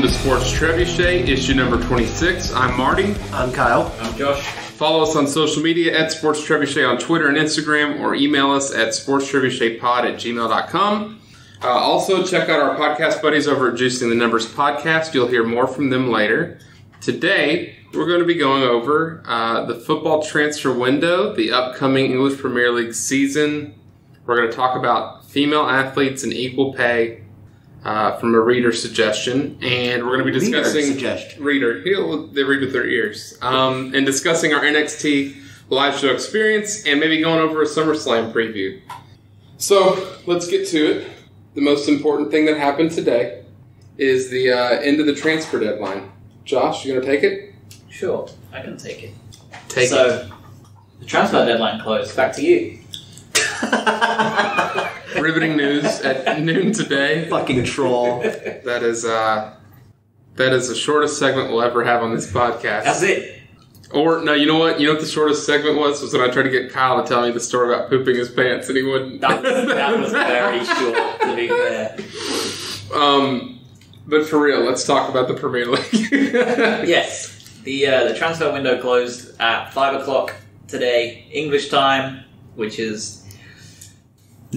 Welcome to Sports Trebuchet, issue number 26. I'm Marty. I'm Kyle. I'm Josh. Follow us on social media at Sports Trebuchet on Twitter and Instagram, or email us at sportstrebuchetpod@gmail.com. Also, check out our podcast buddies over at Juicing the Numbers podcast. You'll hear more from them later. Today, we're going to be going over the football transfer window, the upcoming English Premier League season. We're going to talk about female athletes and equal pay from a reader suggestion. And we're going to be discussing... Reader. They read with their ears. And discussing our NXT live show experience and maybe going over a SummerSlam preview. So, let's get to it. The most important thing that happened today is the end of the transfer deadline. Josh, you going to take it? Sure, I can take it. The transfer deadline closed. Back to you. Riveting news at noon today. Fucking troll. That is the shortest segment we'll ever have on this podcast. That's it. Or, no, you know what? You know what the shortest segment was when I tried to get Kyle to tell me the story about pooping his pants and he wouldn't. That was very short, to be fair. But for real, let's talk about the Premier League. Yes. The transfer window closed at 5 o'clock today, English time, which is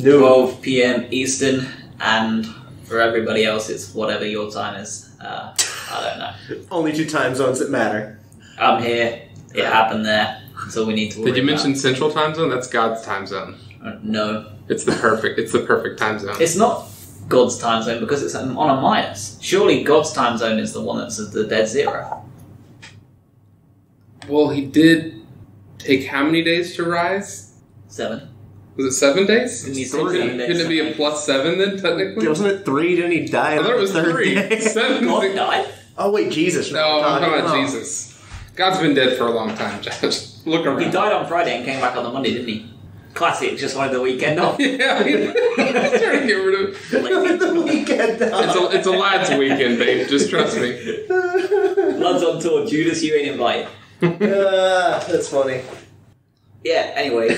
12 p.m. Eastern, and for everybody else, it's whatever your time is. I don't know. Only two time zones that matter. I'm here. It happened there. That's all we need to worry about. Did you mention Central Time Zone? That's God's time zone. No. It's the perfect time zone. It's not God's time zone because it's on a minus. Surely God's time zone is the one that's the dead zero. Well, he did take how many days to rise? 7. Was it 7 days? Couldn't it be a +7 then, technically? Wasn't it 3? Didn't he die? I thought it was 3. 7. God died? Oh, wait, Jesus. No, I'm talking about Jesus. God's been dead for a long time, Josh. Look around. He died on Friday and came back on the Monday, didn't he? Classic, just wanted the weekend off. Yeah, he's trying to get rid of the weekend off. It's a lad's weekend, babe. Just trust me. Lads on tour. Judas, you ain't invited. That's funny. Yeah, anyway.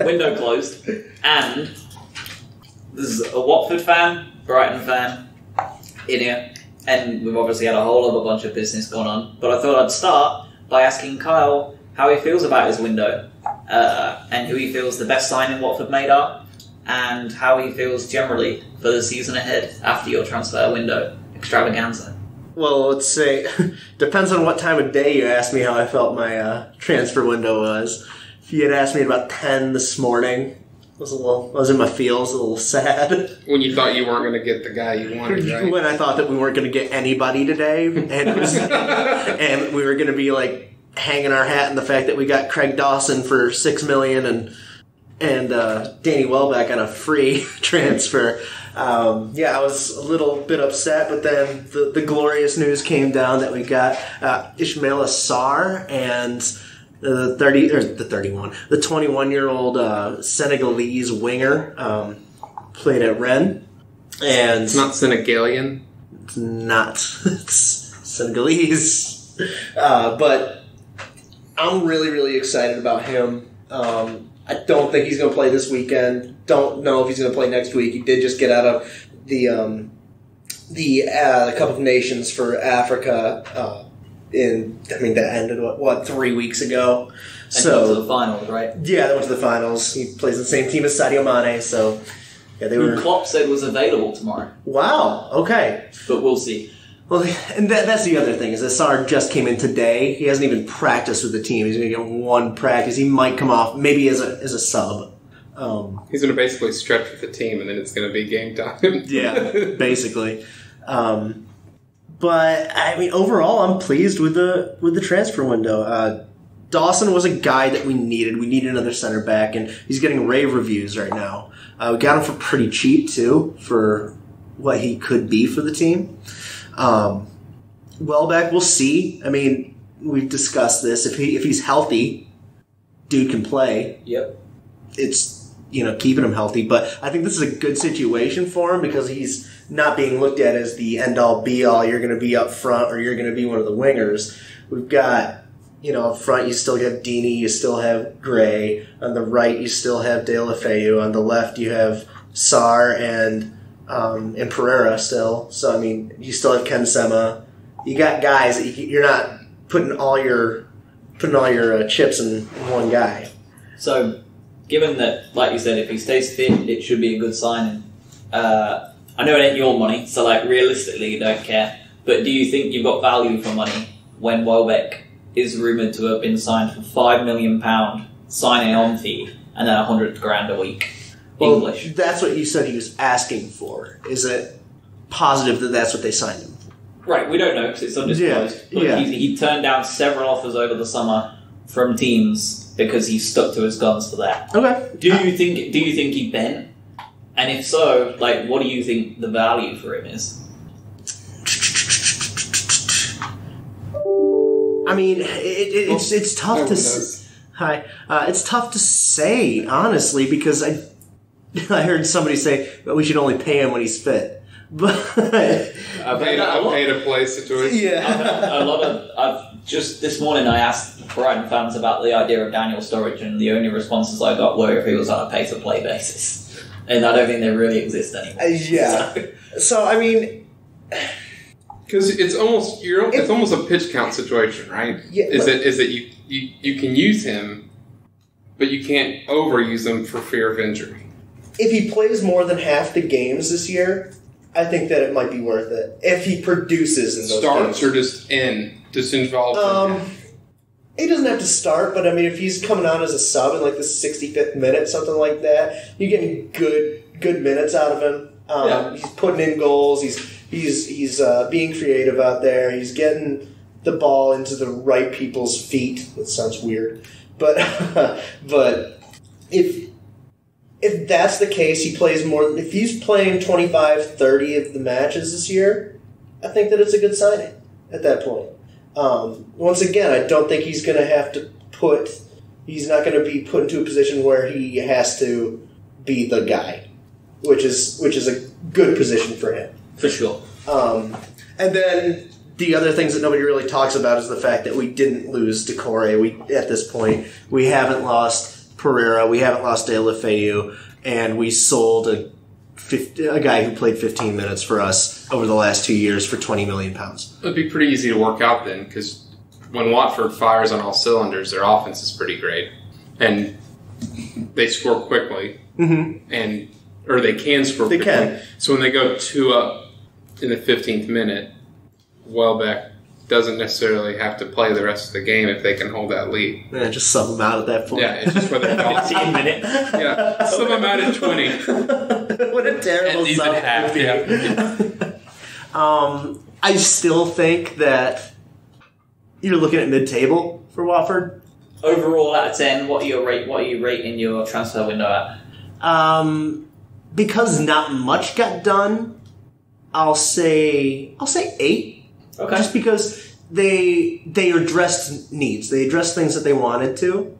Window closed. And there's a Watford fan, Brighton fan in here. And we've obviously had a whole other bunch of business going on. But I thought I'd start by asking Kyle how he feels about his window. And who he feels the best signing Watford made are. And how he feels generally for the season ahead after your transfer window extravaganza. Well, let's say, depends on what time of day you asked me how I felt my transfer window was. If you had asked me at about 10 this morning, I was in my feels, a little sad. When you thought you weren't going to get the guy you wanted, right? When I thought that we weren't going to get anybody today, and and we were going to be like hanging our hat in the fact that we got Craig Dawson for $6 million and Danny Welbeck on a free transfer. I was a little bit upset, but then the glorious news came down that we got Ismaila Sarr and the 21-year-old Senegalese winger played at Rennes. And it's not Senegalian. It's not. It's Senegalese. But I'm really, really excited about him. I don't think he's going to play this weekend. Don't know if he's going to play next week. He did just get out of the Cup of Nations for Africa. That ended 3 weeks ago. And went to the finals, right? Yeah, they went to the finals. He plays the same team as Sadio Mane, so yeah, they were. Who Klopp said was available tomorrow. Wow. Okay. But we'll see. Well, and that's the other thing, is that Sarr just came in today. He hasn't even practiced with the team. He's going to get one practice. He might come off, maybe as a sub. He's going to basically stretch with the team, and then it's going to be game time. Yeah, basically. But, I mean, overall, I'm pleased with the transfer window. Dawson was a guy that we needed. We needed another center back, and he's getting rave reviews right now. We got him for pretty cheap, too, for what he could be for the team. Welbeck, we'll see. I mean, we've discussed this. If he's healthy, dude can play. Yep. It's, keeping him healthy. But I think this is a good situation for him because he's not being looked at as the end-all, be-all. You're going to be up front or you're going to be one of the wingers. We've got, up front you still have Deeney, you still have Gray. On the right you still have De La Feu. On the left you have Sarr and and Pereira still. So I mean, you still have Ken Sema. You got guys that you're not putting all your chips in one guy. So, given that, like you said, if he stays fit, it should be a good signing. I know it ain't your money, so like realistically, you don't care. But do you think you've got value for money when Welbeck is rumoured to have been signed for £5 million signing on fee and then $100,000 a week? Well, English. that's what you said he was asking for. Is it positive that that's what they signed him for? Right, we don't know because it's undisclosed. But he turned down several offers over the summer from teams because he stuck to his guns for that. Okay. Do you think he bent? And if so, like, what do you think the value for him is? I mean, it's tough to it's tough to say honestly because I heard somebody say that we should only pay him when he's fit. But a pay to play situation. Yeah, I've just this morning I asked Brighton fans about the idea of Daniel Sturridge, and the only responses I got were if he was on a pay to play basis, and I don't think they really exist anymore. Yeah. So I mean, because it's almost a pitch count situation, right? Yeah. Is that you can use him, but you can't overuse him for fear of injury. If he plays more than half the games this year, I think that it might be worth it. If he produces in those starts games. or just involved. He doesn't have to start, but I mean, if he's coming on as a sub in like the 65th minute, something like that, you're getting good minutes out of him. He's putting in goals. He's being creative out there. He's getting the ball into the right people's feet. That sounds weird, but if that's the case, he plays more. If he's playing 25, 30 of the matches this year, I think that it's a good signing at that point. Once again, I don't think he's going to have to he's not going to be put into a position where he has to be the guy, which is a good position for him. For sure. And then the other things that nobody really talks about is the fact that we didn't lose Decore. At this point, we haven't lost Pereira, we haven't lost De La Feu, and we sold a guy who played 15 minutes for us over the last 2 years for £20 million. It'd be pretty easy to work out then, because when Watford fires on all cylinders, their offense is pretty great, and they score quickly, or they can score quickly. They can. So when they go 2 up in the 15th minute, Welbeck doesn't necessarily have to play the rest of the game if they can hold that lead. Yeah, just sub them out at that point. Yeah, it's just whether 15 minutes. Yeah, sub them out at 20. What a terrible sub it would be. I still think that you're looking at mid-table for Watford. Overall, out of 10, what are you rating your transfer window at? Because not much got done, I'll say 8. Okay. Just because they addressed needs. They addressed things that they wanted to.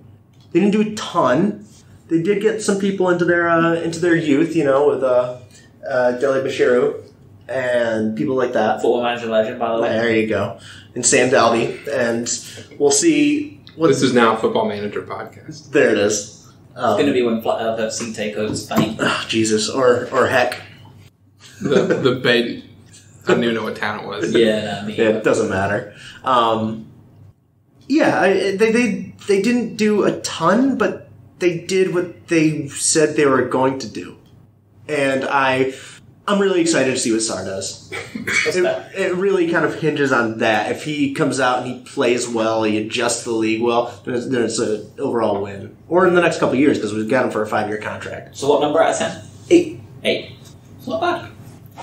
They didn't do a ton. They did get some people into their youth, with Dele Bashiru and people like that. Football Manager legend, by the way. There you go. And Sam Dalby. And we'll see what... This is now a Football Manager podcast. There it is. It's going to be when FC take over Spain. Oh, Jesus. Or heck. The bait... I didn't even know what town it was. Yeah, it doesn't matter. They didn't do a ton, but they did what they said they were going to do. And I'm really excited to see what Sarr does. It really kind of hinges on that. If he comes out and he plays well, he adjusts the league well, then it's an overall win. Or in the next couple of years, because we've got him for a 5-year contract. So what number out of 10? 8. It's not bad.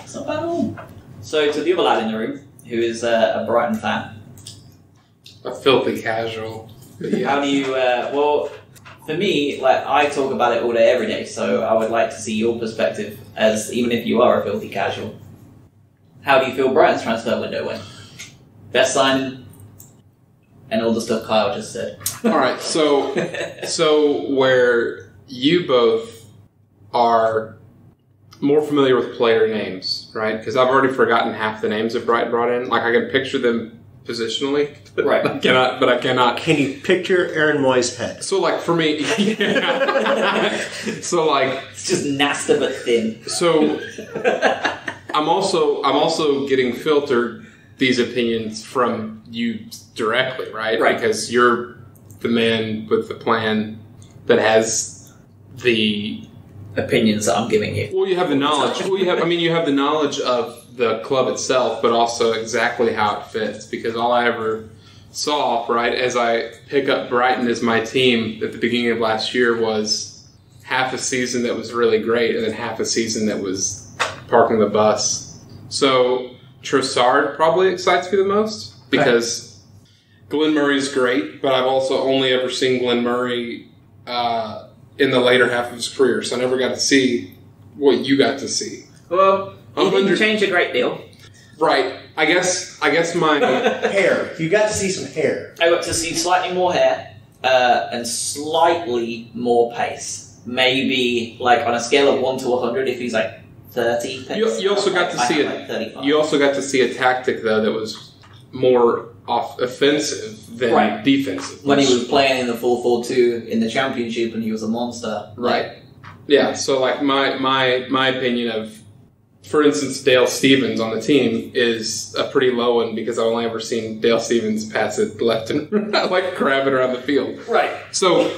It's not bad at all. So to the other lad in the room, who is a Brighton fan. A filthy casual. Yeah. How do you... for me, I talk about it all day, every day, so I would like to see your perspective as, even if you are a filthy casual. How do you feel Brighton's transfer window went? Best signing, and all the stuff Kyle just said. All right, so where you both are more familiar with player names, right? Because I've already forgotten half the names that Brighton brought in. Like, I can picture them positionally. Right. I cannot. Can you picture Aaron Moy's head? So, like, for me, so, like, It's just nasty but thin. so I'm also getting filtered these opinions from you directly, right? Right. Because you're the man with the plan that has the Opinions that I'm giving you. well, you have the knowledge. Well, you have the knowledge of the club itself, but also exactly how it fits. Because all I ever saw, right, as I pick up Brighton as my team at the beginning of last year was half a season that was really great, and then half a season that was parking the bus. So Trossard probably excites me the most because Glenn Murray's great, but I've also only ever seen Glenn Murray in the later half of his career, so I never got to see what you got to see. Well, he didn't change a great deal. Right. I guess my Hair. You got to see some hair. I got to see slightly more hair and slightly more pace. Maybe, like, on a scale of 1 to 100, if he's, like, 30 pace. you also got to see like 35. You also got to see a tactic though that was more offensive than defensive. When he was playing in the 4-4-2 in the championship and he was a monster. Right. Yeah, so like my opinion of, for instance, Dale Stevens on the team is a pretty low one because I've only ever seen Dale Stevens pass it left and right, like crabbing around the field. Right. So,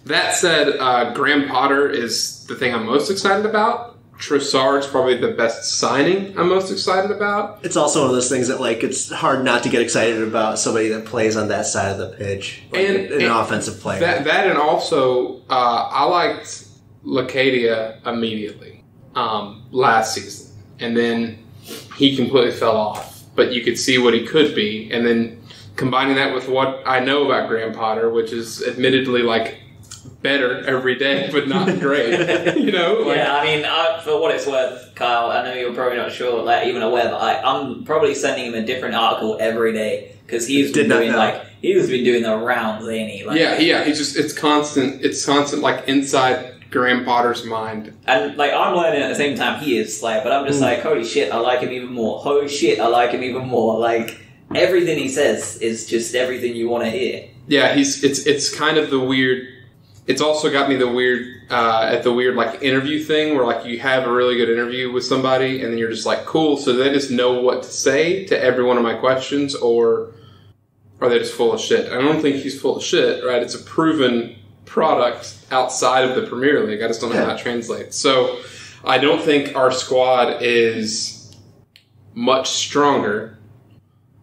that said, Graham Potter is the thing I'm most excited about. Trossard's probably the best signing I'm most excited about. It's also one of those things that, like, it's hard not to get excited about somebody that plays on that side of the pitch, like an offensive player. That and also, I liked Lacadia immediately last season, and then he completely fell off. But you could see what he could be, and then combining that with what I know about Graham Potter, which is admittedly like better every day, but not great. You know? Like, yeah, I mean, for what it's worth, Kyle, I know you're probably not sure, like, even aware that I'm probably sending him a different article every day because he's been doing the rounds, ain't he? Like, yeah. He's just it's constant, like inside Graham Potter's mind. And like I'm learning at the same time he is, like, but I'm just like, holy shit, I like him even more. Holy shit, I like him even more. Like everything he says is just everything you want to hear. Yeah, it's kind of the weird. It's also got me at the weird like interview thing where like you have a really good interview with somebody and then you're just like, cool, so they just know what to say to every one of my questions, or are they just full of shit? I don't think he's full of shit, right? It's a proven product outside of the Premier League. I just don't know how that translates. So I don't think our squad is much stronger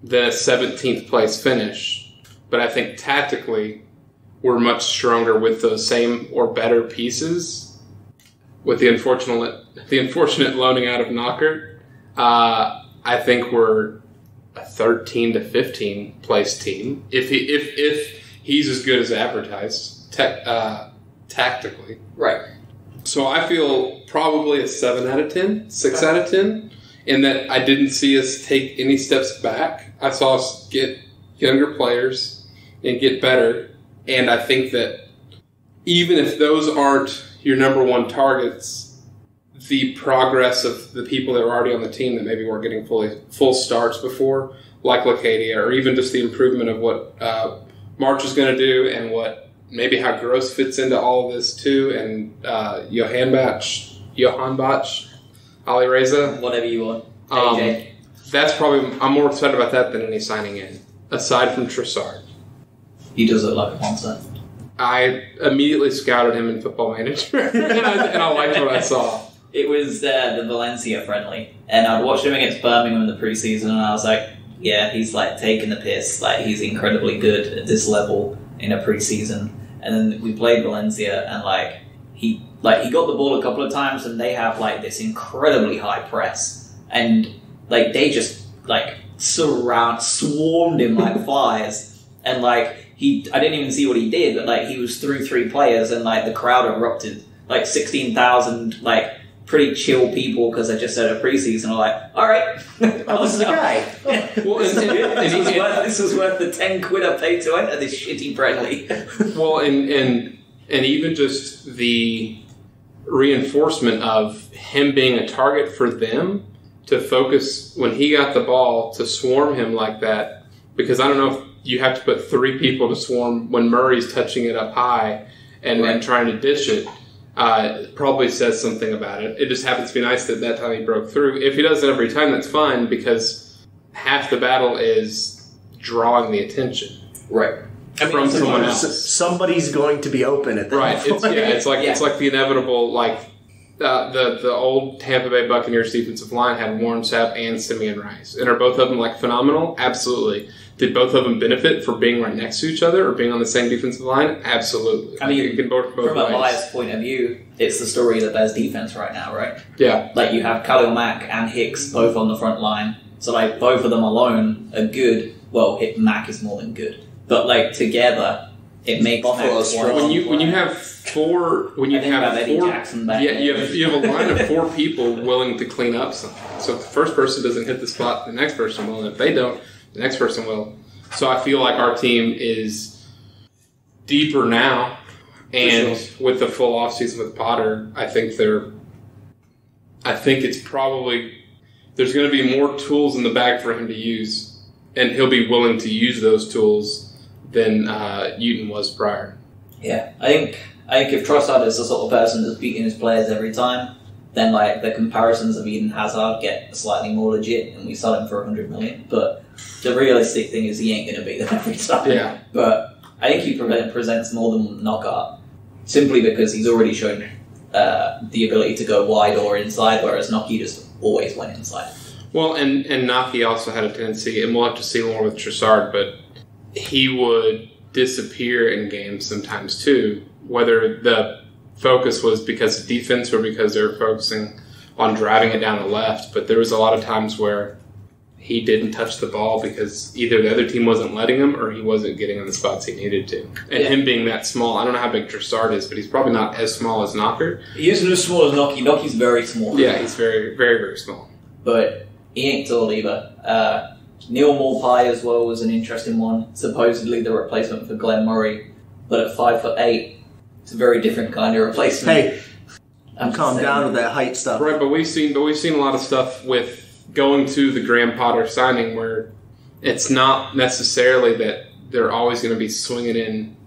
than a 17th place finish, but I think tactically we're much stronger with those same or better pieces. With the unfortunate loaning out of Knockert, I think we're a 13 to 15 place team. If he's as good as advertised tactically, right? So I feel probably a 7 out of 10, 6 out of 10, in that I didn't see us take any steps back. I saw us get younger players and get better. And I think that even if those aren't your number one targets, the progress of the people that were already on the team that maybe weren't getting full starts before, like Lacadia, or even just the improvement of what March is going to do and what maybe how Gross fits into all of this too, and Johan Bach, Ali Reza. Whatever you want. AJ. That's probably, I'm more excited about that than any signing in, aside from Trossard. He does look like a monster. I immediately scouted him in Football Manager, and I liked what I saw. It was the Valencia friendly, and I'd watched him against Birmingham in the preseason, and I was like, yeah, he's like taking the piss. Like, he's incredibly good at this level in a preseason. And then we played Valencia, and like he got the ball a couple of times, and they have like this incredibly high press, and like they just like swarmed him like flies, and like. I didn't even see what he did, but like he was through 3 players and like the crowd erupted. Like 16,000 like pretty chill people because I just had a preseason. I'm like, all right, this is the guy. Well, this was worth the 10 quid I paid to enter this shitty friendly. Well, and even just the reinforcement of him being a target for them to focus when he got the ball to swarm him like that, because I don't know if you have to put 3 people to swarm when Murray's touching it up high and trying to dish it. Probably says something about it. It just happens to be nice that time he broke through. If he does it every time, that's fine, because half the battle is drawing the attention. Right. From someone else. Somebody's going to be open at that point. It's like the inevitable, like the old Tampa Bay Buccaneers defensive line had Warren Sapp and Simeon Rice. And are both of them like phenomenal? Absolutely. Did both of them benefit for being right next to each other or being on the same defensive line? Absolutely. I mean, it can both from ways. a biased point of view, it's the story of the Bears defense right now, right? Yeah. Like, you have Khalil Mack and Hicks both on the front line. So, like, both of them alone are good. Well, Mack is more than good. But, like, together, it makes sense. When you have four, Jackson back you have a line of 4 people willing to clean up something. So if the first person doesn't hit the spot, the next person will. And if they don't, the next person will. So I feel like our team is deeper now, and with the full offseason with Potter, I think it's probably there's going to be more tools in the bag for him to use, and he'll be willing to use those tools than Newton was prior. Yeah, I think if Trossard is the sort of person that's beating his players every time, then like the comparisons of Eden Hazard get slightly more legit, and we sell him for $100 million. But the realistic thing is he ain't going to beat them every time. Yeah. But I think he presents more than Knockout, simply because he's already shown the ability to go wide or inside, whereas Noki just always went inside. Well, and Naki also had a tendency, and we'll have to see more with Trossard, but he would disappear in games sometimes too, whether the focus was because of defense or because they were focusing on driving it down the left. But there was a lot of times where he didn't touch the ball because either the other team wasn't letting him or he wasn't getting in the spots he needed to. And him being that small, I don't know how big Trossard is, but he's probably not as small as Knocker. He isn't as small as Noki. Noki's very small. Yeah, he's very, very, very small. But he ain't tall either. Neil Morpie as well was an interesting one. Supposedly the replacement for Glenn Murray, but at 5'8", it's a very different kind of replacement. Hey, calm down with that height stuff. Right, but we've seen a lot of stuff with going to the Graham Potter signing where it's not necessarily that they're always going to be swinging in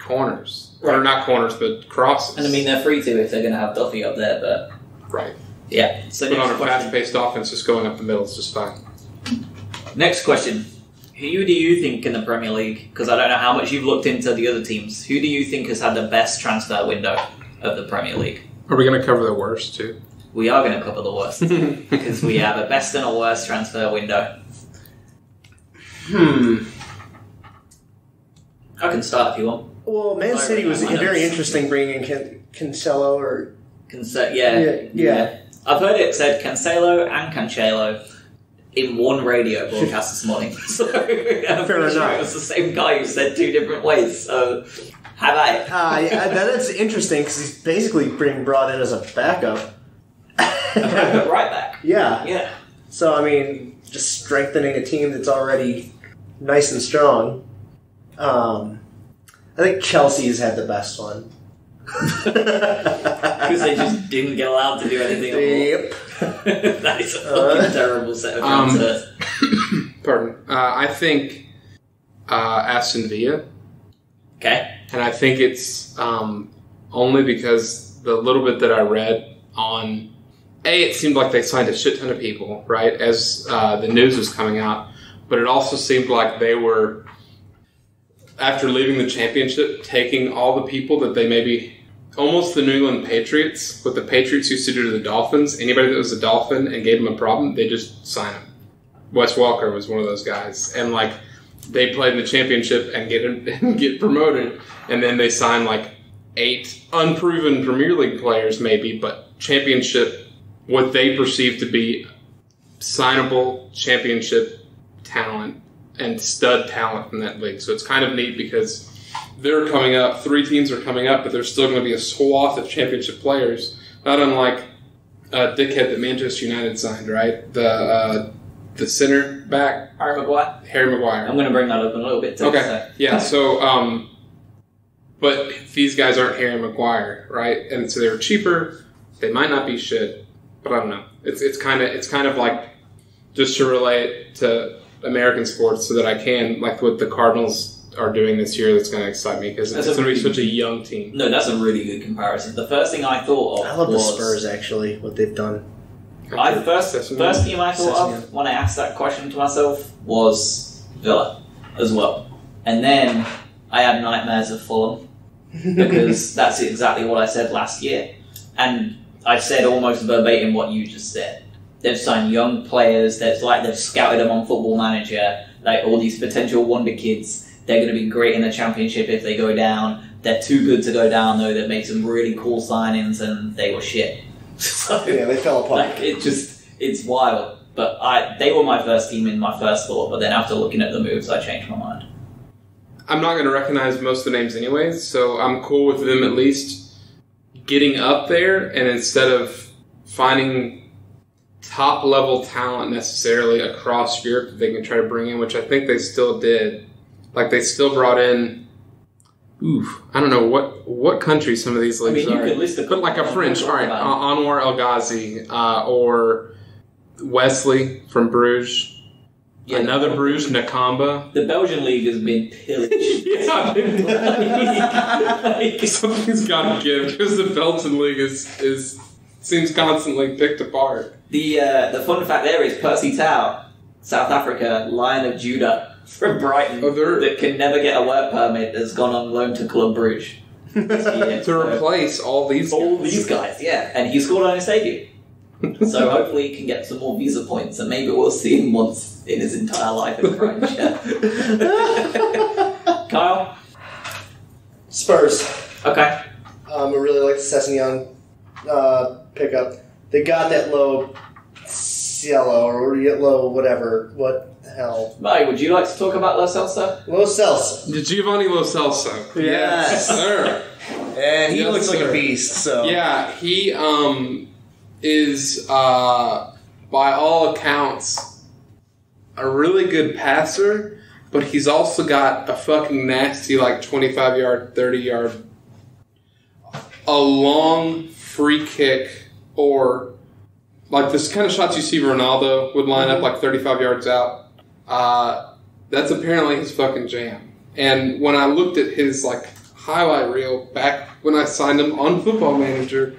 corners, or not corners, but crosses. And I mean they're free to if they're going to have Duffy up there, but right. Yeah. So but on a fast-paced offense, just going up the middle is just fine. Next question. Who do you think in the Premier League, because I don't know how much you've looked into the other teams, who do you think has had the best transfer window of the Premier League? Are we going to cover the worst, too? We are going to cover the worst, because we have a best and a worst transfer window. I can start if you want. Well, Man City was very interesting bringing in Cancelo or... Yeah. I've heard it said Cancelo and Cancelo in one radio broadcast this morning. So I'm pretty sure it was the same guy who said 2 different ways. So have I? That's interesting because he's basically being brought in as a backup. Right back. Yeah. So I mean, just strengthening a team that's already nice and strong. I think Chelsea's had the best one. Because they just didn't get allowed to do anything at all. That is a fucking terrible set of transfers. Pardon. I think Aston Villa. Okay. And I think it's only because the little bit that I read on... it seemed like they signed a shit ton of people, right, as the news was coming out. But it also seemed like they were, after leaving the championship, taking all the people that they maybe... Almost the New England Patriots, what the Patriots used to do to the Dolphins. Anybody that was a Dolphin and gave them a problem, they just sign them. Wes Welker was one of those guys. And, like, they played in the championship and get promoted, and then they sign, like, 8 unproven Premier League players maybe, but championship, what they perceive to be signable championship talent and stud talent from that league. So it's kind of neat because... They're coming up. 3 teams are coming up, but there's still going to be a swath of championship players. Not unlike dickhead that Manchester United signed, right? The center back, Harry Maguire. I'm going to bring that up in a little bit too. Okay. So. Yeah. So, but these guys aren't Harry Maguire, right? And so they were cheaper. They might not be shit, but I don't know. It's kind of like just to relate to American sports so that I can, like what the Cardinals are doing this year, that's going to excite me because it's going to be such a young team. No, that's a really good comparison. The first thing I thought of I love the Spurs, actually, what they've done. First team I thought of when I asked that question to myself was Villa as well. And then I had nightmares of Fulham because that's exactly what I said last year. And I said almost verbatim what you just said. They've signed young players, they've scouted them on Football Manager, like all these potential wonder kids. They're going to be great in the championship if they go down. They're too good to go down, though. They've made some really cool signings, and they were shit. So, yeah, they fell apart. Like, it's wild. But they were my first team in my first thought, but then after looking at the moves, I changed my mind. I'm not going to recognize most of the names anyways, so I'm cool with them at least getting up there, and instead of finding top-level talent necessarily across Europe that they can try to bring in, which I think they still did. Like, they still brought in, I don't know what country some of these leagues are. You could list but like a French, all right, Anwar El Ghazi, or Wesley from Bruges. Yeah, another Bruges, Nakamba. The Belgian league has been pillaged. Something's got to give, because the Belgian league seems constantly picked apart. The fun fact there is Percy Tau, South Africa, Lion of Judah, from Brighton, that can never get a work permit, has gone on loan to Club Bruges. To replace all these guys, yeah. And he scored on his debut. So hopefully he can get some more visa points, and maybe we'll see him once in his entire life in Croatia. Kyle? Spurs. Okay. I really like the Sessegnon pickup. They got that low Cielo, or low whatever. What the hell? Mike, would you like to talk about Lo Celso? Lo Celso. Giovanni Lo Celso. Yes, sir. And he looks like a beast, so... Yeah, he is, by all accounts, a really good passer, but he's also got a fucking nasty, 25-yard, 30-yard, a long free kick, or this kind of shots you see Ronaldo would line up 35 yards out. That's apparently his fucking jam. And when I looked at his highlight reel back when I signed him on Football Manager,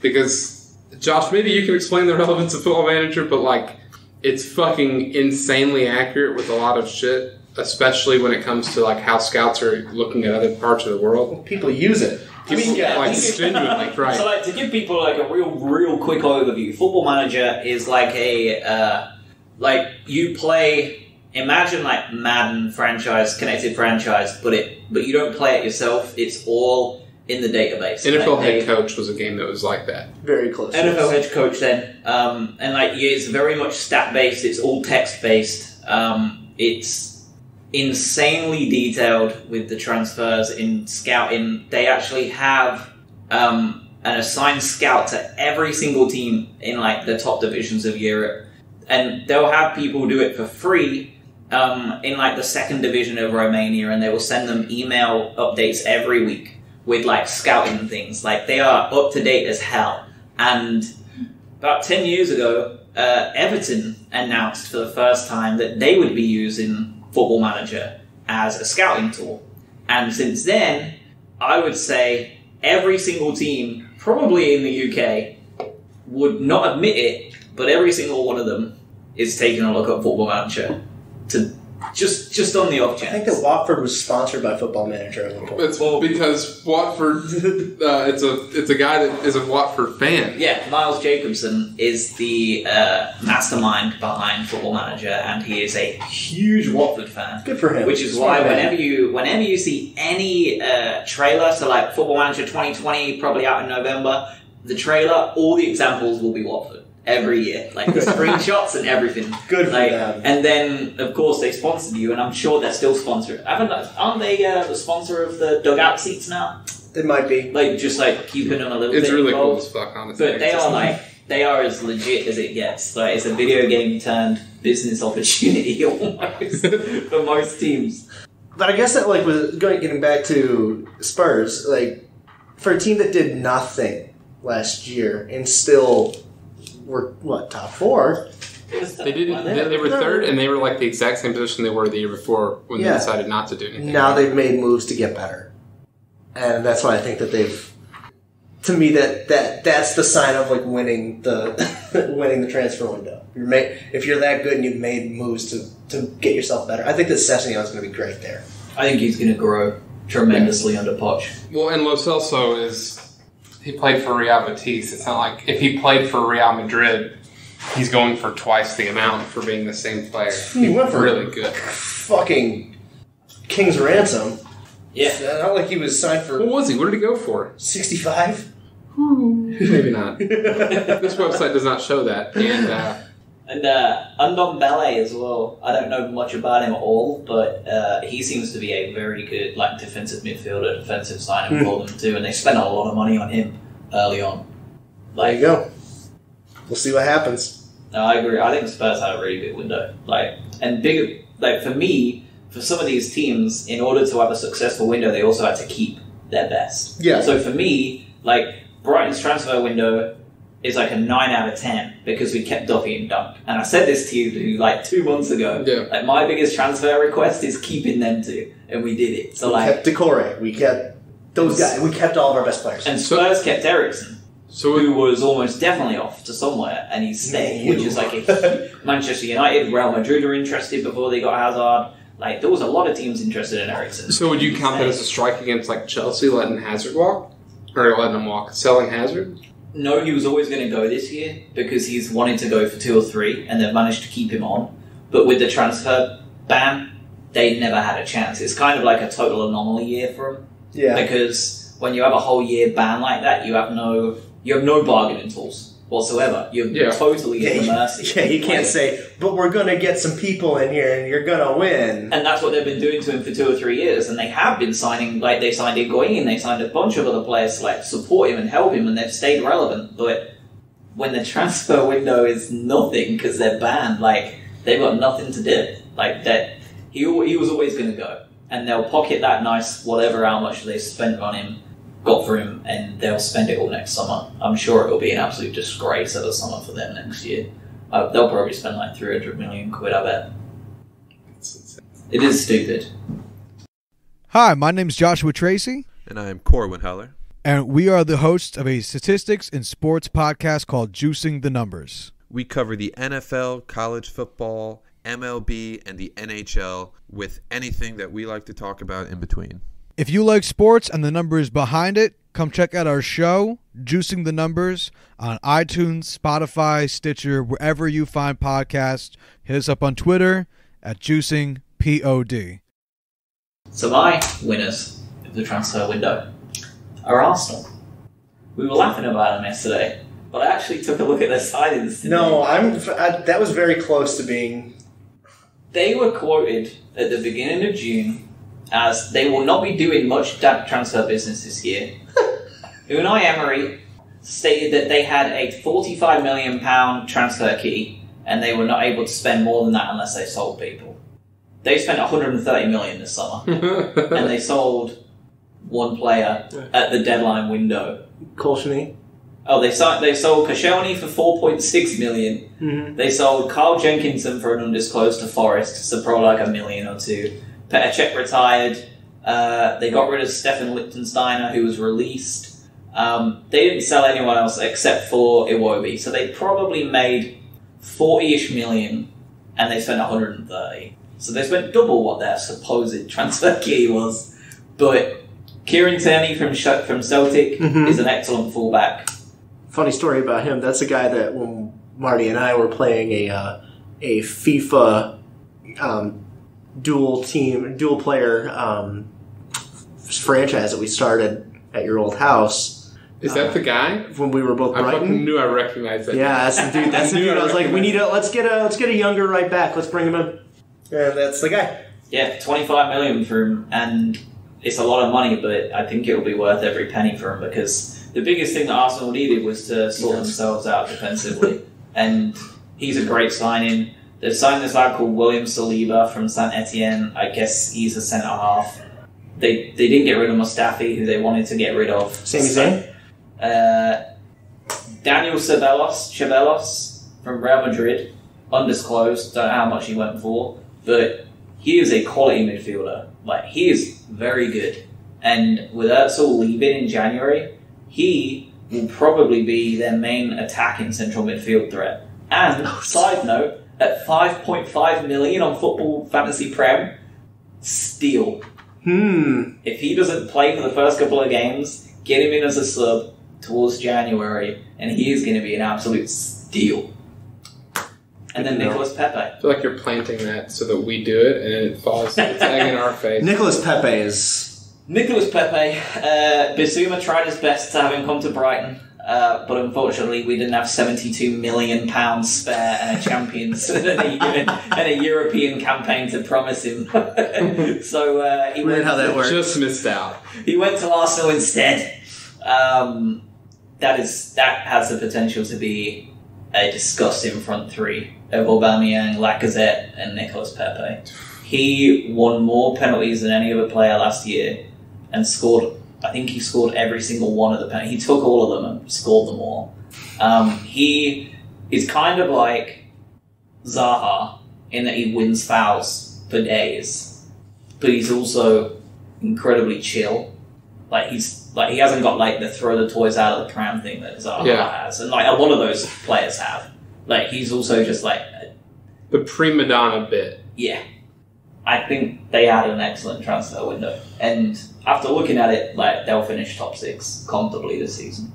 because Josh, maybe you can explain the relevance of Football Manager, but it's fucking insanely accurate with a lot of shit, especially when it comes to how scouts are looking at other parts of the world. Well, people use it. Genuinely, right? So, to give people a real quick overview, Football Manager is you play. Imagine Madden franchise, connected franchise, but you don't play it yourself. It's all in the database. NFL Head Coach was a game that was like that. Very close. NFL Head Coach then, it's very much stat based. It's all text based. It's insanely detailed with the transfers in scouting. They actually have an assigned scout to every single team in the top divisions of Europe, and they'll have people do it for free. In the second division of Romania, and they will send them email updates every week with scouting things. They are up to date as hell. And about 10 years ago, Everton announced for the first time that they would be using Football Manager as a scouting tool. And since then, I would say every single team, probably in the UK, would not admit it, but every single one of them is taking a look at Football Manager. To just on the off chance. I think that Watford was sponsored by Football Manager at one point. It's because Watford, it's a guy that is a Watford fan. Yeah, Miles Jacobson is the mastermind behind Football Manager, and he is a huge Watford fan. Good for him. Which is why whenever you see any trailer, so Football Manager 2020, probably out in November, the trailer, all the examples will be Watford. Every year, the screenshots and everything. Good for them. And then, of course, they sponsored you, and I'm sure they're still sponsored. Aren't they the sponsor of the dugout seats now? It might be. Keeping them a little bit It's really involved. cool as fuck, honestly. But they are as legit as it gets. It's a video game turned business opportunity almost for most teams. But I guess that with getting back to Spurs, for a team that did nothing last year and still were top 4. They didn't. They were third, and they were like the exact same position they were the year before when they decided not to do anything. Now they've made moves to get better, and that's why I think that they've. To me, that's the sign of like winning the winning the transfer window. If you're that good and you've made moves to get yourself better, I think that Sessegnon's going to be great there. I think he's going to grow tremendously under Poch. Well, and Lo Celso he played for Real Betis. It's not like if he played for Real Madrid, he's going for twice the amount for being the same player. He went for really good. Fucking King's ransom. Yeah, not like he was signed for. What was he? What did he go for? 65. Maybe not. This website does not show that. And Undon Ballet as well. I don't know much about him at all, but he seems to be a very good defensive midfielder, defensive signing for them too. And they spent a lot of money on him early on. There you go. We'll see what happens. No, I agree. I think Spurs had a really good window. For me, for some of these teams, in order to have a successful window, they also had to keep their best. Yeah. So for me, Brighton's transfer window is a 9 out of 10 because we kept Duffy and Dunk. And I said this to you 2 months ago. Yeah. My biggest transfer request is keeping them two, and we did it. So we kept Decore. We kept those guys. We kept all of our best players. And Spurs kept Eriksen, who was almost definitely off to somewhere, and he's staying, which is Manchester United, Real Madrid are interested before they got Hazard. There was a lot of teams interested in Eriksen. So would you count that as a strike against Chelsea letting Hazard walk? Or letting him walk? Selling Hazard? No, he was always going to go this year because he's wanted to go for 2 or 3 and they've managed to keep him on. But with the transfer ban, they never had a chance. It's kind of like a total anomaly year for him. Yeah. Because when you have a whole year ban like that, you have no bargaining tools whatsoever. You're totally at the mercy. Yeah, you can't say, but we're going to get some people in here and you're going to win. And that's what they've been doing to him for 2 or 3 years. And they have been signing, they signed Higuain, they signed a bunch of other players to support him and help him, and they've stayed relevant. But when the transfer window is nothing because they're banned, they've got nothing to do. He was always going to go. And they'll pocket that nice whatever how much they spent on him, got for him, and they'll spend it all next summer. I'm sure it'll be an absolute disgrace of a summer for them next year. They'll probably spend 300 million quid, I bet. It is stupid. Hi, my name's Joshua Tracy. And I am Corwin Heller. And we are the hosts of a statistics and sports podcast called Juicing the Numbers. We cover the NFL, college football, MLB, and the NHL with anything that we like to talk about in between. If you like sports and the numbers behind it, come check out our show, Juicing the Numbers, on iTunes, Spotify, Stitcher, wherever you find podcasts. Hit us up on Twitter at JuicingPod. So my winners of the transfer window are Arsenal. We were laughing about them yesterday, but I actually took a look at their signings today. No, that was very close to being... They were quoted at the beginning of June as they will not be doing much transfer business this year. Unai Emery stated that they had a £45 million transfer key and they were not able to spend more than that unless they sold people. They spent $130 million this summer and they sold one player at the deadline window. Kolshny? Oh, they sold Koscielny for $4.6 million. Mm-hmm. They sold Carl Jenkinson for an undisclosed to Forest, so probably $1 million or two. Petr Cech retired. They got rid of Stefan Lichtensteiner, who was released. They didn't sell anyone else except for Iwobi, so they probably made 40-ish million, and they spent 130. So they spent double what their supposed transfer key was. But Kieran Tierney from Celtic is an excellent fullback. Funny story about him. That's a guy that when Marty and I were playing a FIFA dual player franchise that we started at your old house. Is that the guy? When we were both Brighton? I fucking knew I recognized that. Yeah, that's the dude. That's the dude. I was like, let's get a younger right back. Let's bring him in. Yeah, that's the guy. Yeah, 25 million for him, and it's a lot of money, but I think it'll be worth every penny for him because the biggest thing that Arsenal needed was to sort themselves out defensively, and he's a great signing. They've signed this lad called William Saliba from Saint Etienne. I guess he's a centre half. They didn't get rid of Mustafi, who they wanted to get rid of. Sami Zayn? Daniel Ceballos from Real Madrid, undisclosed, don't know how much he went for, but he is a quality midfielder. Like, he is very good. And with Özil leaving in January, he will probably be their main attacking central midfield threat. And, side note, at 5.5 million on Football Fantasy Prem, steal. If he doesn't play for the first couple of games, get him in as a sub towards January, and he is going to be an absolute steal. And then Nicolas Pepe. I feel like you're planting that so that we do it, and it falls, it's egg in our face. Nicolas Pepe is... Nicolas Pepe, Bissouma tried his best to have him come to Brighton, but unfortunately we didn't have £72 million spare and a Champions and a European campaign to promise him. So he Weird how that works. Just missed out. He went to Arsenal instead. That has the potential to be a disgusting front three of Aubameyang, Lacazette, and Nicolas Pepe. He won more penalties than any other player last year, and scored. I think he scored every single one of the penalties. He took all of them and scored them all. He is kind of like Zaha in that he wins fouls for days, but he's also incredibly chill. Like he hasn't got like the throw the toys out of the pram thing that Zaha has, and like a lot of those players have. Like he's also just like the prima donna bit. Yeah, I think they had an excellent transfer window, and after looking at it, like they'll finish top 6 comfortably this season.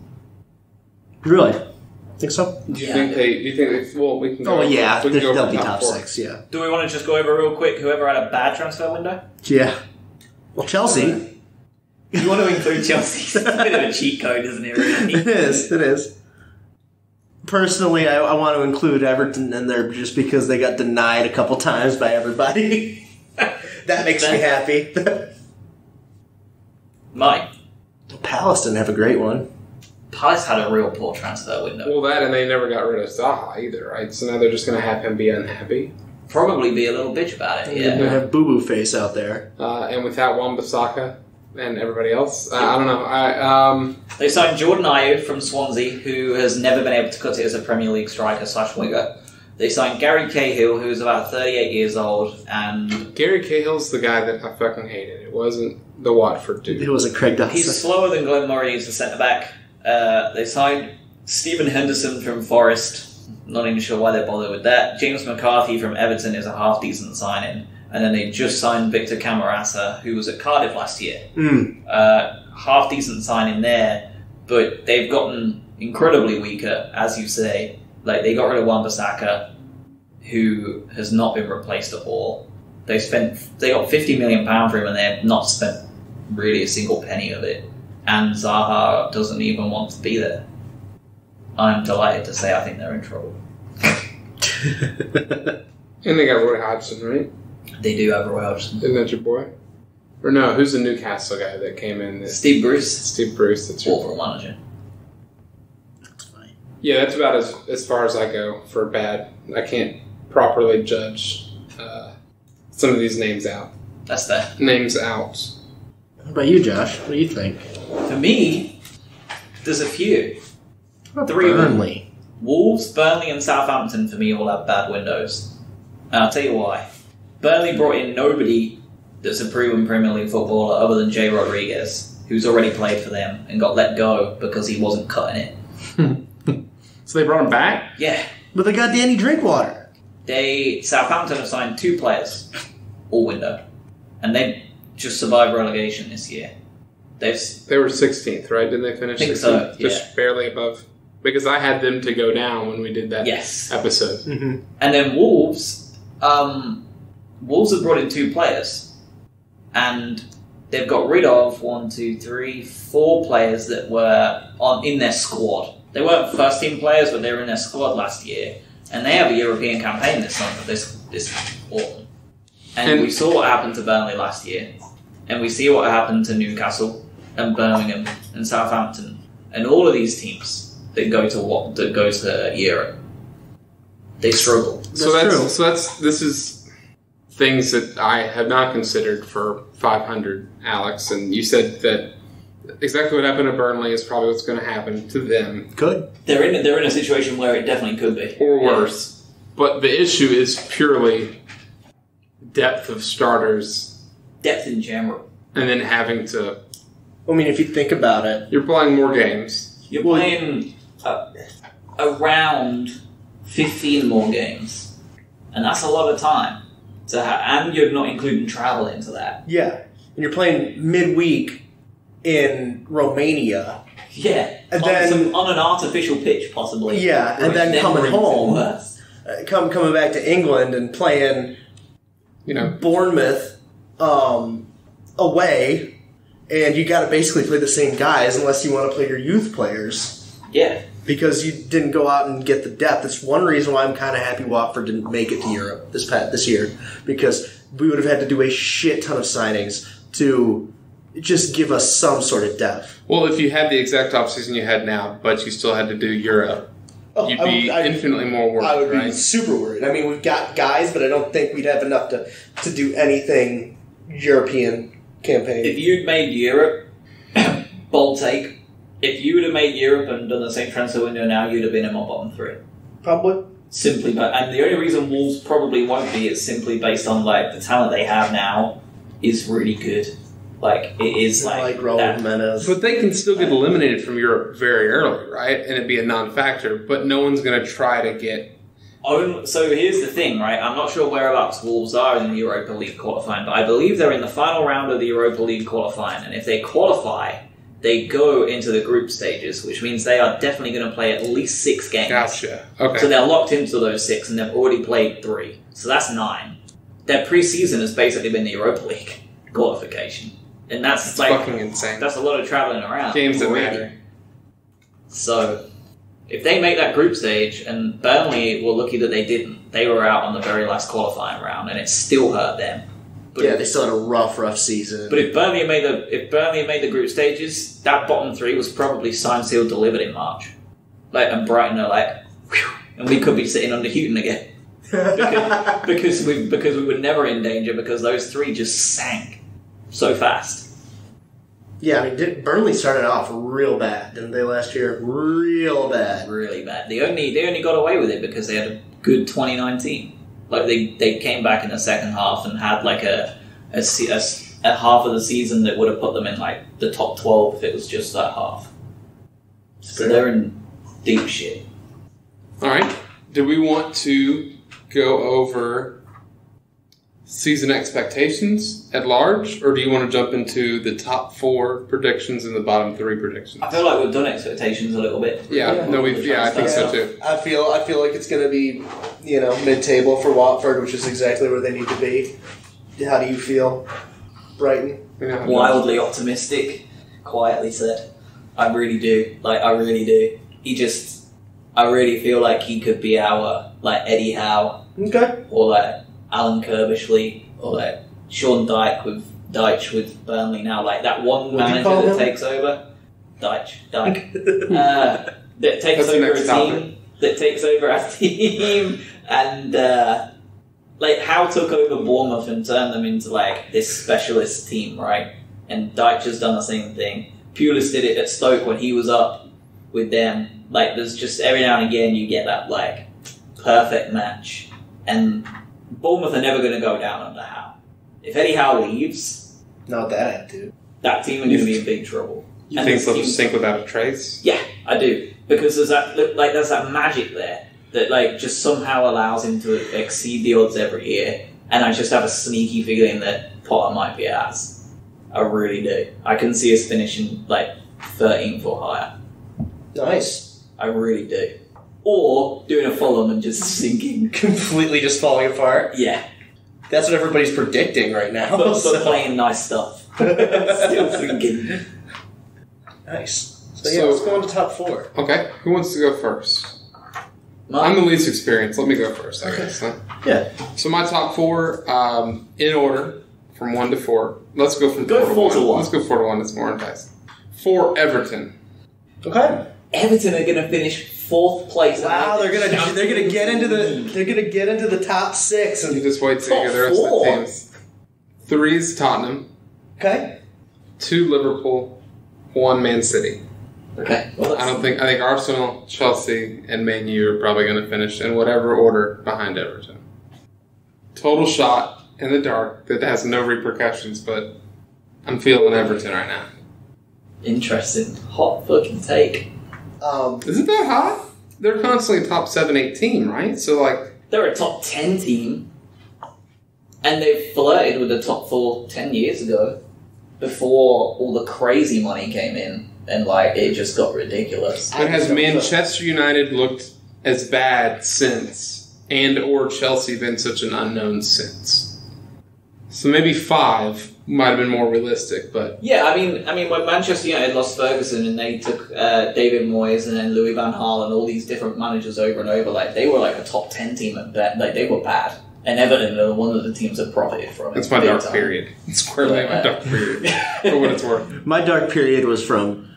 Really? Think so? Do you think they? Well, we can. Oh yeah, we can go they'll for be top 4. 6. Yeah. Do we want to just go over real quick whoever had a bad transfer window? Yeah. Well, Chelsea. You want to include Chelsea? It's a bit of a cheat code, isn't it? Really? It is. Personally, I want to include Everton in there just because they got denied a couple times by everybody. That makes me happy. Mike. Palace didn't have a great one. Palace had a real poor transfer window. Well, that and they never got rid of Zaha either, right? So now they're just going to have him be unhappy. Probably be a little bitch about it, They're going to have Boo Boo Face out there. And without Wan-Bissaka and everybody else, I don't know. They signed Jordan Ayew from Swansea, who has never been able to cut it as a Premier League striker / winger. They signed Gary Cahill, who's about 38 years old, and... Gary Cahill's the guy that I fucking hated. It wasn't the Watford dude. It wasn't Craig Dawson. He's slower than Glenn Murray as a centre-back. They signed Stephen Henderson from Forest. Not even sure why they bothered with that. James McCarthy from Everton is a half-decent signing. And then they just signed Victor Camarasa, who was at Cardiff last year. Half-decent signing there, but they've gotten incredibly weaker, as you say. Like, they got rid of Wan-Bissaka, who has not been replaced at all. They got £50 million for him, and they have not spent really a single penny of it. And Zaha doesn't even want to be there. I'm delighted to say I think they're in trouble. And they got Roy Hodgson, right? They do have Roy Hodgson. Isn't that your boy? Or no, who's the Newcastle guy that came in? Steve Bruce. Steve Bruce, that's your Awful manager. That's funny. Yeah, that's about as far as I go for bad. I can't properly judge some of these names out. That's that. Names out. What about you, Josh? What do you think? For me, there's a few. What about 3 of them. Burnley? Wolves, Burnley, and Southampton for me all have bad windows. And I'll tell you why. Burnley brought in nobody that's a proven Premier League footballer other than Jay Rodriguez, who's already played for them and got let go because he wasn't cutting it. So they brought him back? Yeah. But they got Danny Drinkwater. Southampton have signed 2 players all window. And they just survived relegation this year. They were 16th, right? Didn't they finish 16th? Think so, yeah. Just barely above. Because I had them to go down when we did that episode. Mm-hmm. And then Wolves, Wolves have brought in 2 players. And they've got rid of 4 players that were in their squad. They weren't first team players, but they were in their squad last year. And they have a European campaign this summer, this autumn. And we saw what happened to Burnley last year. And we see what happened to Newcastle and Birmingham and Southampton and all of these teams that go to Europe. They struggle. This is things that I have not considered for 500, Alex. And you said that exactly what happened to Burnley is probably what's going to happen to them. Good. They're in a situation where it definitely could be. Or worse. But the issue is purely depth of starters. Depth in general. And then having to... I mean, if you think about it... You're playing more games. You're playing around 15 more games. And that's a lot of time. And you're not including travel into that. Yeah. And you're playing midweek in Romania. Yeah. And then... on an artificial pitch, possibly. Yeah, and then coming home... coming back to England and playing, Bournemouth away, and you got to basically play the same guys unless you want to play your youth players. Yeah. Because you didn't go out and get the depth. It's one reason why I'm kind of happy Watford didn't make it to Europe this year, because we would have had to do a shit ton of signings to just give us some sort of depth. Well, if you had the exact offseason you had now, but you still had to do Europe, you'd be infinitely more worried, I would right? be super worried. I mean, we've got guys, but I don't think we'd have enough to do anything European campaign. If you'd made Europe, bold take, if you would have made Europe and done the same transfer window now, you'd have been in my bottom three. Probably. Simply, and the only reason Wolves probably won't be is simply based on, the talent they have now is really good. It is like Raul Jimenez. But they can still get eliminated from Europe very early, right? And it'd be a non-factor. But no one's going to try to get... So here's the thing, right? I'm not sure whereabouts Wolves are in the Europa League qualifying, but I believe they're in the final round of the Europa League qualifying. And if they qualify, they go into the group stages, which means they are definitely going to play at least 6 games. Gotcha. Okay. So they're locked into those 6, and they've already played 3. So that's 9. Their pre-season has basically been the Europa League qualification. And that's fucking insane. That's a lot of travelling around. Games that matter. So, if they make that group stage, and Burnley were lucky that they didn't, they were out on the very last qualifying round, and it still hurt them. But they still had a rough season. But if Burnley made the group stages, that bottom 3 was probably signed, sealed, delivered in March. And Brighton are whew, and we could be sitting under Houghton again. because we were never in danger, because those 3 just sank so fast. Yeah, I mean, Burnley started off real bad, didn't they, last year? Real bad. Really bad. They only got away with it because they had a good 2019. They came back in the second half and had a half of the season that would have put them in the top 12 if it was just that half. So they're in deep shit. All right. Do we want to go over season expectations at large, or do you want to jump into the top 4 predictions and the bottom 3 predictions? I feel like we've done expectations a little bit. I think so too. I feel like it's going to be, mid-table for Watford, which is exactly where they need to be. How do you feel, Brighton? Wildly optimistic, quietly said. I really do. I really do. I really feel like he could be our, Eddie Howe. Okay. Or, Alan Kirbishley, or Sean Dyche with Burnley now, that one manager that takes over, Dyche, that takes over a team, and Howe took over Bournemouth and turned them into this specialist team, right? And Dyche has done the same thing. Pulis did it at Stoke when he was up with them. There's just every now and again you get that perfect match, and Bournemouth are never going to go down under Howe. If Eddie Howe leaves... Not that attitude. That team are going to be in big trouble. You think they'll just sink without a trace? Yeah, I do. Because there's that magic there that just somehow allows him to exceed the odds every year. And I just have a sneaky feeling that Potter might be ours. I really do. I can see us finishing 13th or higher. Nice. I really do. Or doing a Fulham and just sinking. Completely just falling apart? Yeah. That's what everybody's predicting right now. But playing nice stuff. Still sinking. Nice. So let's go on to top 4. Okay. Who wants to go first? I'm the least experienced. Let me go first, I guess. Huh? Yeah. So my top 4, in order, from 1 to 4. Let's go from 4 to 1. Let's go 4 to 1. It's more enticing. 4, Everton. Okay. Everton are going to finish 4th place. Wow, they're gonna get into the top 6 and you just wait to hear the rest of the teams. 3 is Tottenham. Okay. 2 Liverpool, 1 Man City. Okay. Well, I think Arsenal, Chelsea, and Man U are probably going to finish in whatever order behind Everton. Total shot in the dark that has no repercussions, but I'm feeling Everton right now. Interesting. Hot fucking take. Is it that hot? They're constantly a top 7-8 team, right? So, like... They're a top 10 team. And they flirted with the top 4 10 years ago. Before all the crazy money came in. And, like, it just got ridiculous. But has Manchester United looked as bad since? And or Chelsea been such an unknown since? So maybe 5 might have been more realistic, but... Yeah, I mean, when Manchester United lost Ferguson and they took David Moyes and then Louis van Gaal and all these different managers over and over, like, they were like a top 10 team at best. Like, they were bad. And Everton are one of the teams that profited from it. It's my dark period. It's squarely my dark period. For what it's worth. My dark period was from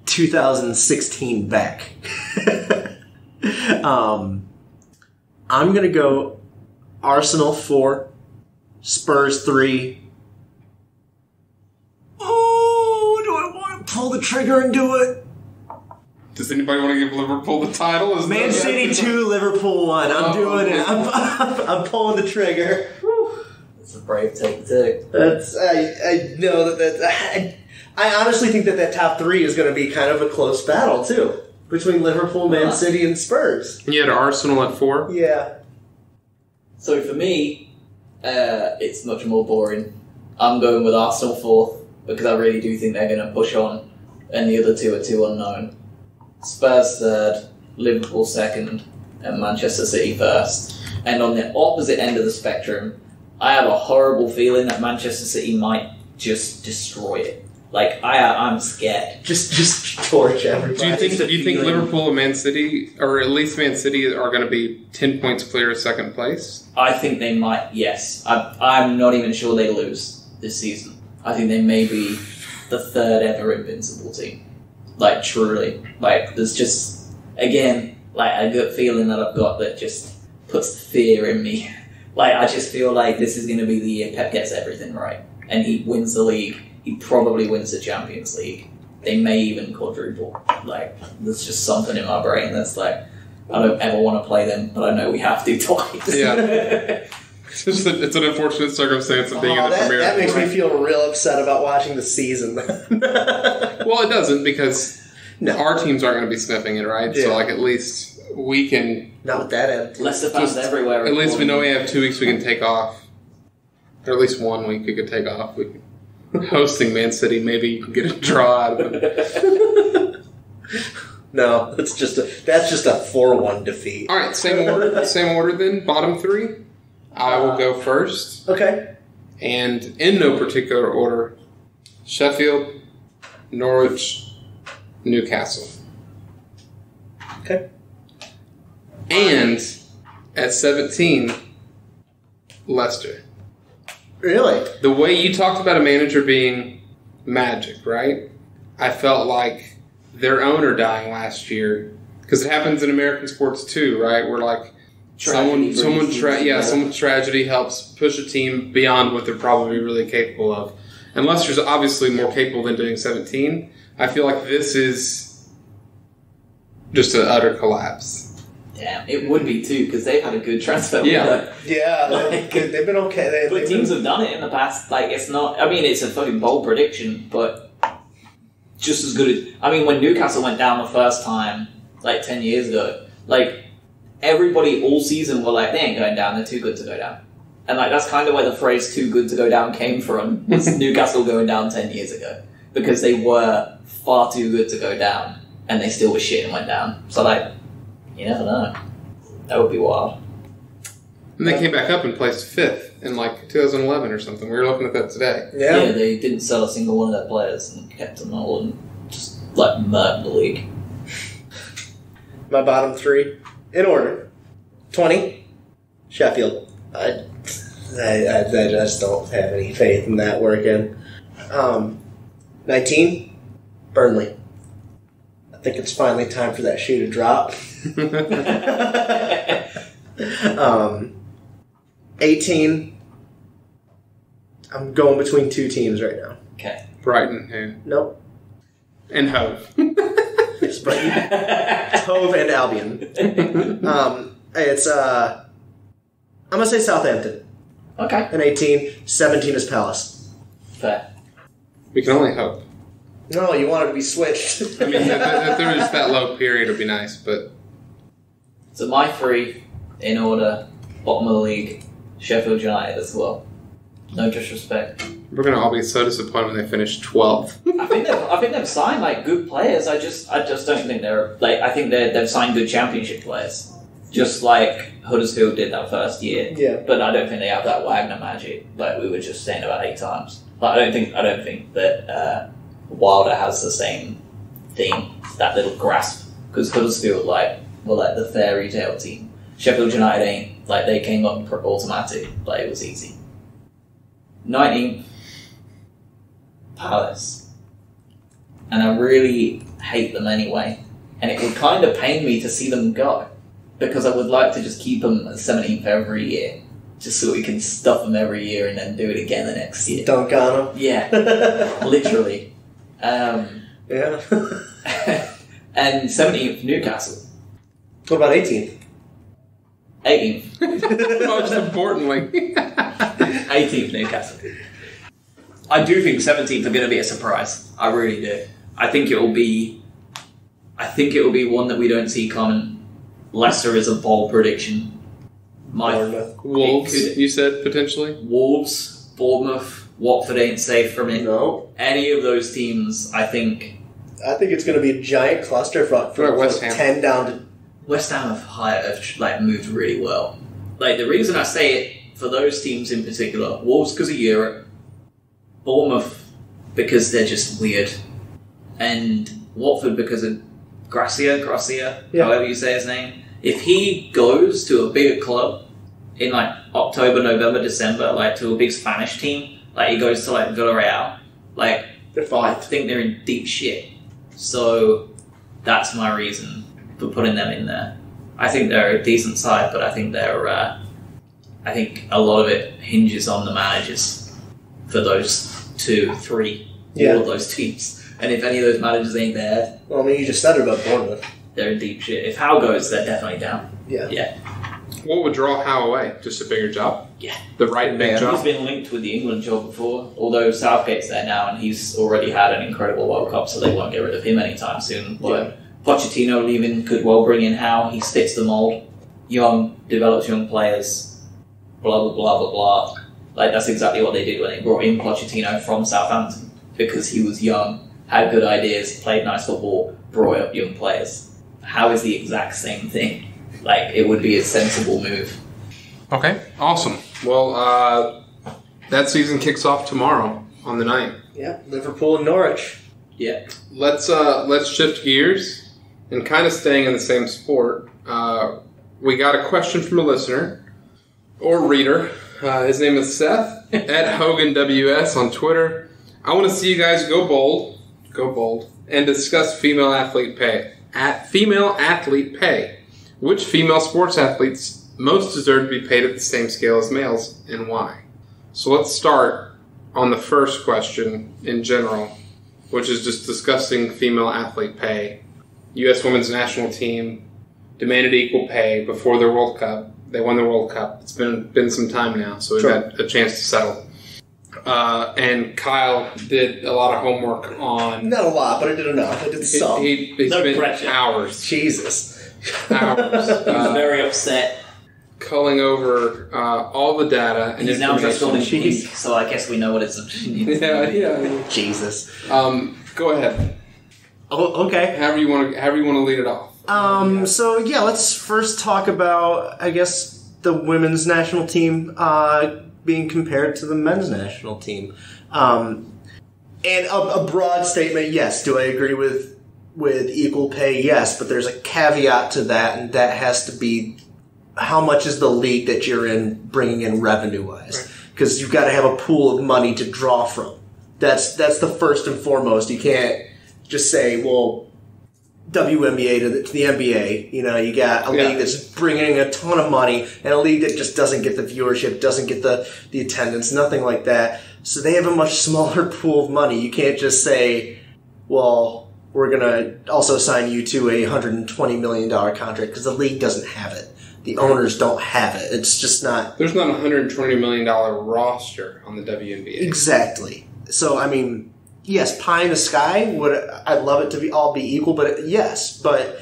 2016 back. I'm going to go Arsenal 4, Spurs 3. Oh, do I want to pull the trigger and do it? Does anybody want to give Liverpool the title? Man City 2, Liverpool 1. I'm doing it. I'm pulling the trigger. It's a brave take too. I know that I honestly think that top 3 is going to be kind of a close battle too, between Liverpool, Man City, and Spurs. You had Arsenal at 4? Yeah. So for me, it's much more boring. I'm going with Arsenal 4th because I really do think they're going to push on, and the other 2 are too unknown. Spurs 3rd, Liverpool 2nd, and Manchester City 1st. And on the opposite end of the spectrum, I have a horrible feeling that Manchester City might just destroy it. Like, I'm scared. Just torch everybody. Do you think Liverpool and Man City, or at least Man City, are going to be 10 points clear of second place? I think they might, yes. I'm not even sure they lose this season. I think they may be the 3rd ever invincible team. Like, truly. Like, there's just, again, like, a good feeling that I've got that just puts fear in me. Like, I just feel like this is going to be the year Pep gets everything right. And he wins the league. He probably wins the Champions League. They may even quadruple. Like, there's just something in my brain that's like, I don't ever want to play them, but I know we have to twice. Yeah. It's an unfortunate circumstance of being in the Premier League. That makes me feel real upset about watching the season. Well, it doesn't, because our teams aren't going to be sniffing it, right? Yeah. So, like, at least we can... Not with that attitude. Leicester fans everywhere. At least we know we have 2 weeks we can take off. Or at least 1 week we could take off. Hosting Man City, maybe you can get a draw out of it. No, that's just a 4-1 defeat. All right, same order then. Bottom 3. I will go first. Okay. And in no particular order, Sheffield, Norwich, Newcastle. Okay. And at 17, Leicester. Really? The way you talked about a manager being magic, right? I felt like their owner dying last year, because it happens in American sports too, right? Where like someone's tragedy helps push a team beyond what they're probably really capable of. And Leicester's obviously more capable than doing 17. I feel like this is just an utter collapse. Damn, it would be too, because they've had a good transfer window. Yeah, they've been okay. But teams have done it in the past. Like, it's not... I mean, it's a fucking bold prediction, but just as good as... I mean, when Newcastle went down the first time, like, 10 years ago, like, everybody all season were like, they ain't going down, they're too good to go down. And, like, that's kind of where the phrase too good to go down came from, was Newcastle going down 10 years ago. Because they were far too good to go down, and they still were shit and went down. So, like... You never know. That would be wild. And they came back up and placed 5th in like 2011 or something. We were looking at that today. Yeah, they didn't sell a single one of their players and kept them all and just like murked the league. My bottom 3 in order: 20, Sheffield. I just don't have any faith in that working. 19, Burnley. I think it's finally time for that shoe to drop. 18. I'm going between 2 teams right now. Okay. Brighton, who? Nope. And Hove. Yes, but Hove and Albion. It's I'm gonna say Southampton. Okay. And 18, 17 is Palace. Fair. We can only hope. No, you want it to be switched. I mean, if there was that low period, it would be nice, but... So my three, in order, bottom of the league, Sheffield United as well. No disrespect. We're going to all be so disappointed when they finish 12th. I think they've signed like good players. I just don't think they're like. I think they've signed good championship players, just like Huddersfield did that first year. Yeah. But I don't think they have that Wagner magic like we were just saying about 8 times. Like, I don't think that Wilder has the same thing, that little grasp, because Huddersfield were like the fairy tale team. Sheffield United ain't, like, they came up automatic, like it was easy. 19th, Palace. And I really hate them anyway. And it would kind of pain me to see them go, because I would like to just keep them at 17th every year, just so we can stuff them every year and then do it again the next year. Dunk on them. Yeah, literally. Yeah. And 17th, Newcastle. What about 18th? 18th. Most importantly. 18th, Newcastle. I do think 17th are going to be a surprise. I really do. I think it will be one that we don't see coming. Leicester is a bold prediction. Wolves, you said, potentially? Wolves, Bournemouth, Watford ain't safe from it. No. Any of those teams, I think it's going to be a giant cluster from West Ham. 10 down to... West Ham have moved really well. Like, the reason I say it for those teams in particular, Wolves because of Europe, Bournemouth because they're just weird, and Watford because of Gracia, however you say his name. If he goes to a bigger club in like October, November, December, like to a big Spanish team, like he goes to like Villarreal, like They're fine. I think they're in deep shit. So that's my reason for putting them in there. I think they're a decent side, but I think I think a lot of it hinges on the managers for those 2, 3, all of those teams. And if any of those managers ain't there, Well, I mean, you just said it about Bournemouth. they're in deep shit. If Howe goes, they're definitely down. Yeah. What would draw Howe away? Just a bigger job? Yeah. The right big He's job? been linked with the England job before, although Southgate's there now and he's already had an incredible World Cup, so they won't get rid of him anytime soon. But Pochettino leaving could well bring in Howe. He fits the mould. Young, develops young players. Blah, blah, blah, blah, blah. Like, that's exactly what they did when they brought in Pochettino from Southampton, because he was young, had good ideas, played nice football, brought up young players. Howe is the exact same thing. Like, it would be a sensible move. Okay, awesome. Well, that season kicks off tomorrow on the 9th. Yeah, Liverpool and Norwich. Yeah. Let's shift gears and kind of staying in the same sport. We got a question from a listener or reader. His name is Seth at HoganWS on Twitter. I want to see you guys go bold, and discuss female athlete pay. Which female sports athletes most deserve to be paid at the same scale as males, and why? So let's start on the first question in general, which is just discussing female athlete pay. U.S. women's national team demanded equal pay before their World Cup. They won the World Cup. It's been some time now, so we've had a chance to settle. And Kyle did a lot of homework on... Not a lot, but I did enough. I did some. He No spent pressure. hours. Jesus. Hours. He was very upset. Culling over all the data and He's now just on his information. pink, so I guess we know what his opinion is. Yeah. Jesus. Go ahead. Oh, okay. However you want to lead it off. So yeah, let's first talk about, I guess, the women's national team being compared to the men's national team. And a broad statement, yes. Do I agree with equal pay? Yes, but there's a caveat to that, and that has to be how much is the league that you're in bringing in revenue-wise. Because you've got to have a pool of money to draw from. That's the first and foremost. You can't just say, well, WNBA to the NBA. You know, you got a league that's bringing a ton of money and a league that just doesn't get the viewership, doesn't get the attendance, nothing like that. So they have a much smaller pool of money. You can't just say, well, we're going to also sign you to a $120 million contract because the league doesn't have it. The owners don't have it. It's just not... There's not a $120 million roster on the WNBA. Exactly. So, I mean, yes, pie in the sky, I'd love it to be all be equal, but yes, but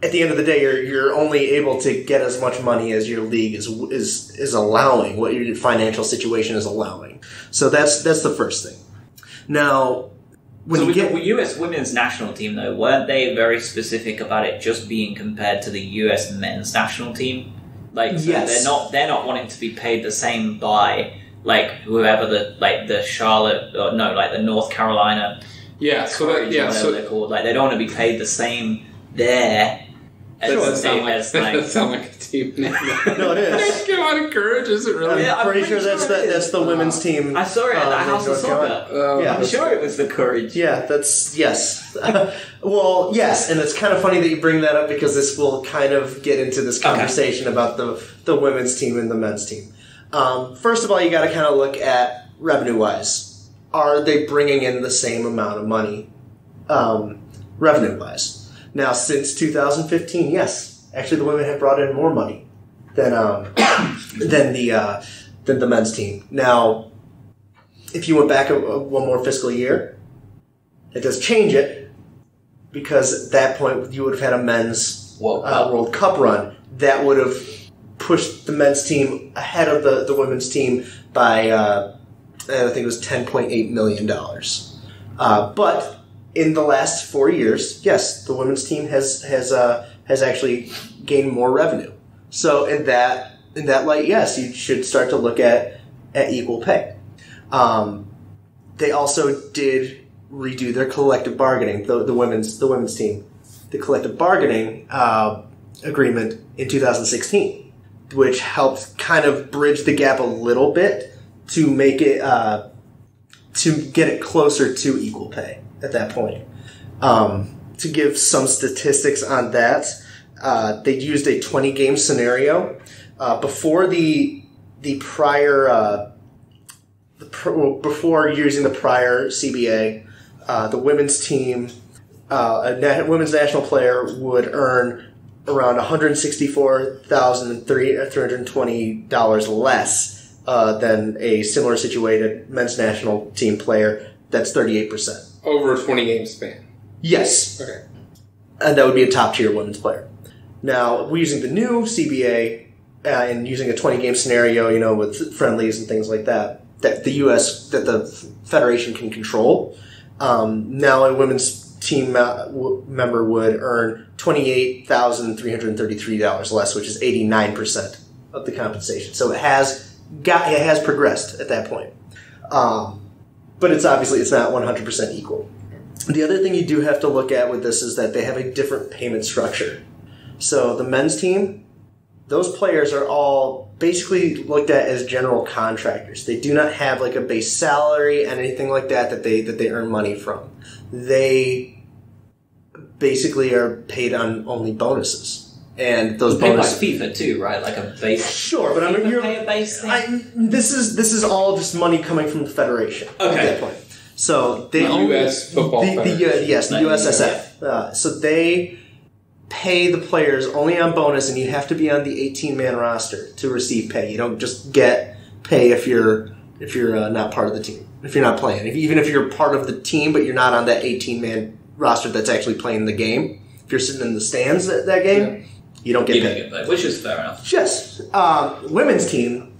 at the end of the day, you're only able to get as much money as your league is allowing, what your financial situation is allowing. So that's the first thing. Now... The U.S. women's national team, though, weren't they very specific about it just being compared to the U.S. men's national team? Like, so yes. they're not wanting to be paid the same by like whoever the Charlotte or no, like the North Carolina. Yeah, so they're called. Like, they don't want to be paid the same there. That doesn't sound like a team name. No, it is. North Carolina Courage, is it really? I'm pretty sure that's the women's team. I saw it at the House of Soccer. Yeah, I'm sure it was the Courage. Yeah, yes. Well, yes, and it's kind of funny that you bring that up because this will kind of get into this conversation about the women's team and the men's team. First of all, you got to kind of look at revenue-wise. Are they bringing in the same amount of money revenue-wise? Now, since 2015, yes, actually the women have brought in more money than the men's team. Now, if you went back one more fiscal year, it does change it because at that point you would have had a men's World Cup run that would have pushed the men's team ahead of the women's team by I think it was $10.8 million. But in the last 4 years, yes, the women's team has actually gained more revenue. So in that light, yes, you should start to look at equal pay. They also did redo their collective bargaining. The women's team, the collective bargaining agreement in 2016, which helped kind of bridge the gap a little bit to make it to get it closer to equal pay. At that point, to give some statistics on that, they used a 20-game scenario before before using the prior CBA. The women's team, a women's national player would earn around $164,320 less than a similar situated men's national team player. That's 38%. Over a 20-game span. Yes. Okay. And that would be a top-tier women's player. Now, we're using the new CBA and using a 20-game scenario, with friendlies and things like that the Federation can control. Now a women's team member would earn $28,333 less, which is 89% of the compensation. So it has progressed at that point. But it's not 100% equal. The other thing you do have to look at with this is that they have a different payment structure. So the men's team, those players are all basically looked at as general contractors. They do not have like a base salary and anything like that they earn money from. They basically are paid on only bonuses. And those bonuses paid by FIFA too, right? Like a base. Sure, but you're pay a base thing. This is all just money coming from the Federation. Okay. At that point. So they the U.S. Football Federation. The USSF. So they pay the players only on bonus, and you have to be on the 18-man roster to receive pay. You don't just get pay if you're not part of the team. If you're not playing, even if you're part of the team, but you're not on that 18-man roster that's actually playing the game. If you're sitting in the stands at that game. You don't get paid. Which is fair enough. Yes. Women's team,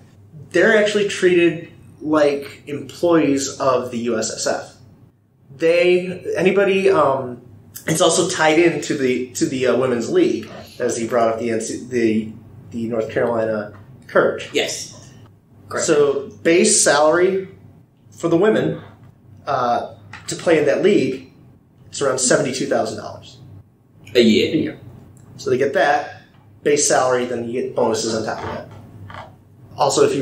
they're actually treated like employees of the USSF. It's also tied into the women's league, as you brought up the North Carolina Courage. Yes. Correct. So base salary for the women to play in that league, it's around $72,000 a year. So they get that base salary, then you get bonuses on top of that. Also, if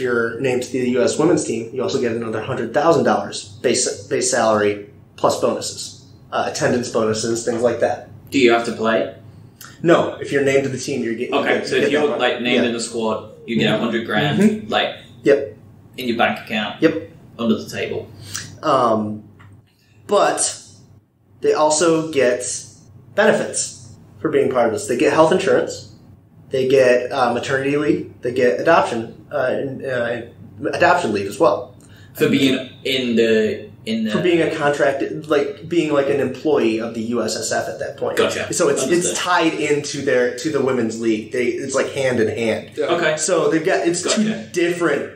you're named to the U.S. women's team, you also get another $100,000 base salary plus bonuses, attendance bonuses, things like that. Do you have to play? No, if you're named to the team, you're getting. Okay, so if you're named in the squad, you get $100,000, Yep, in your bank account. Yep, under the table. But they also get benefits for being part of this. They get health insurance, they get maternity leave, they get adoption leave as well. For being for being a contracted, like being like an employee of the USSF at that point. Gotcha. So it's Understood. tied into to the women's league. It's like hand in hand. Yeah. Okay. So they've got two different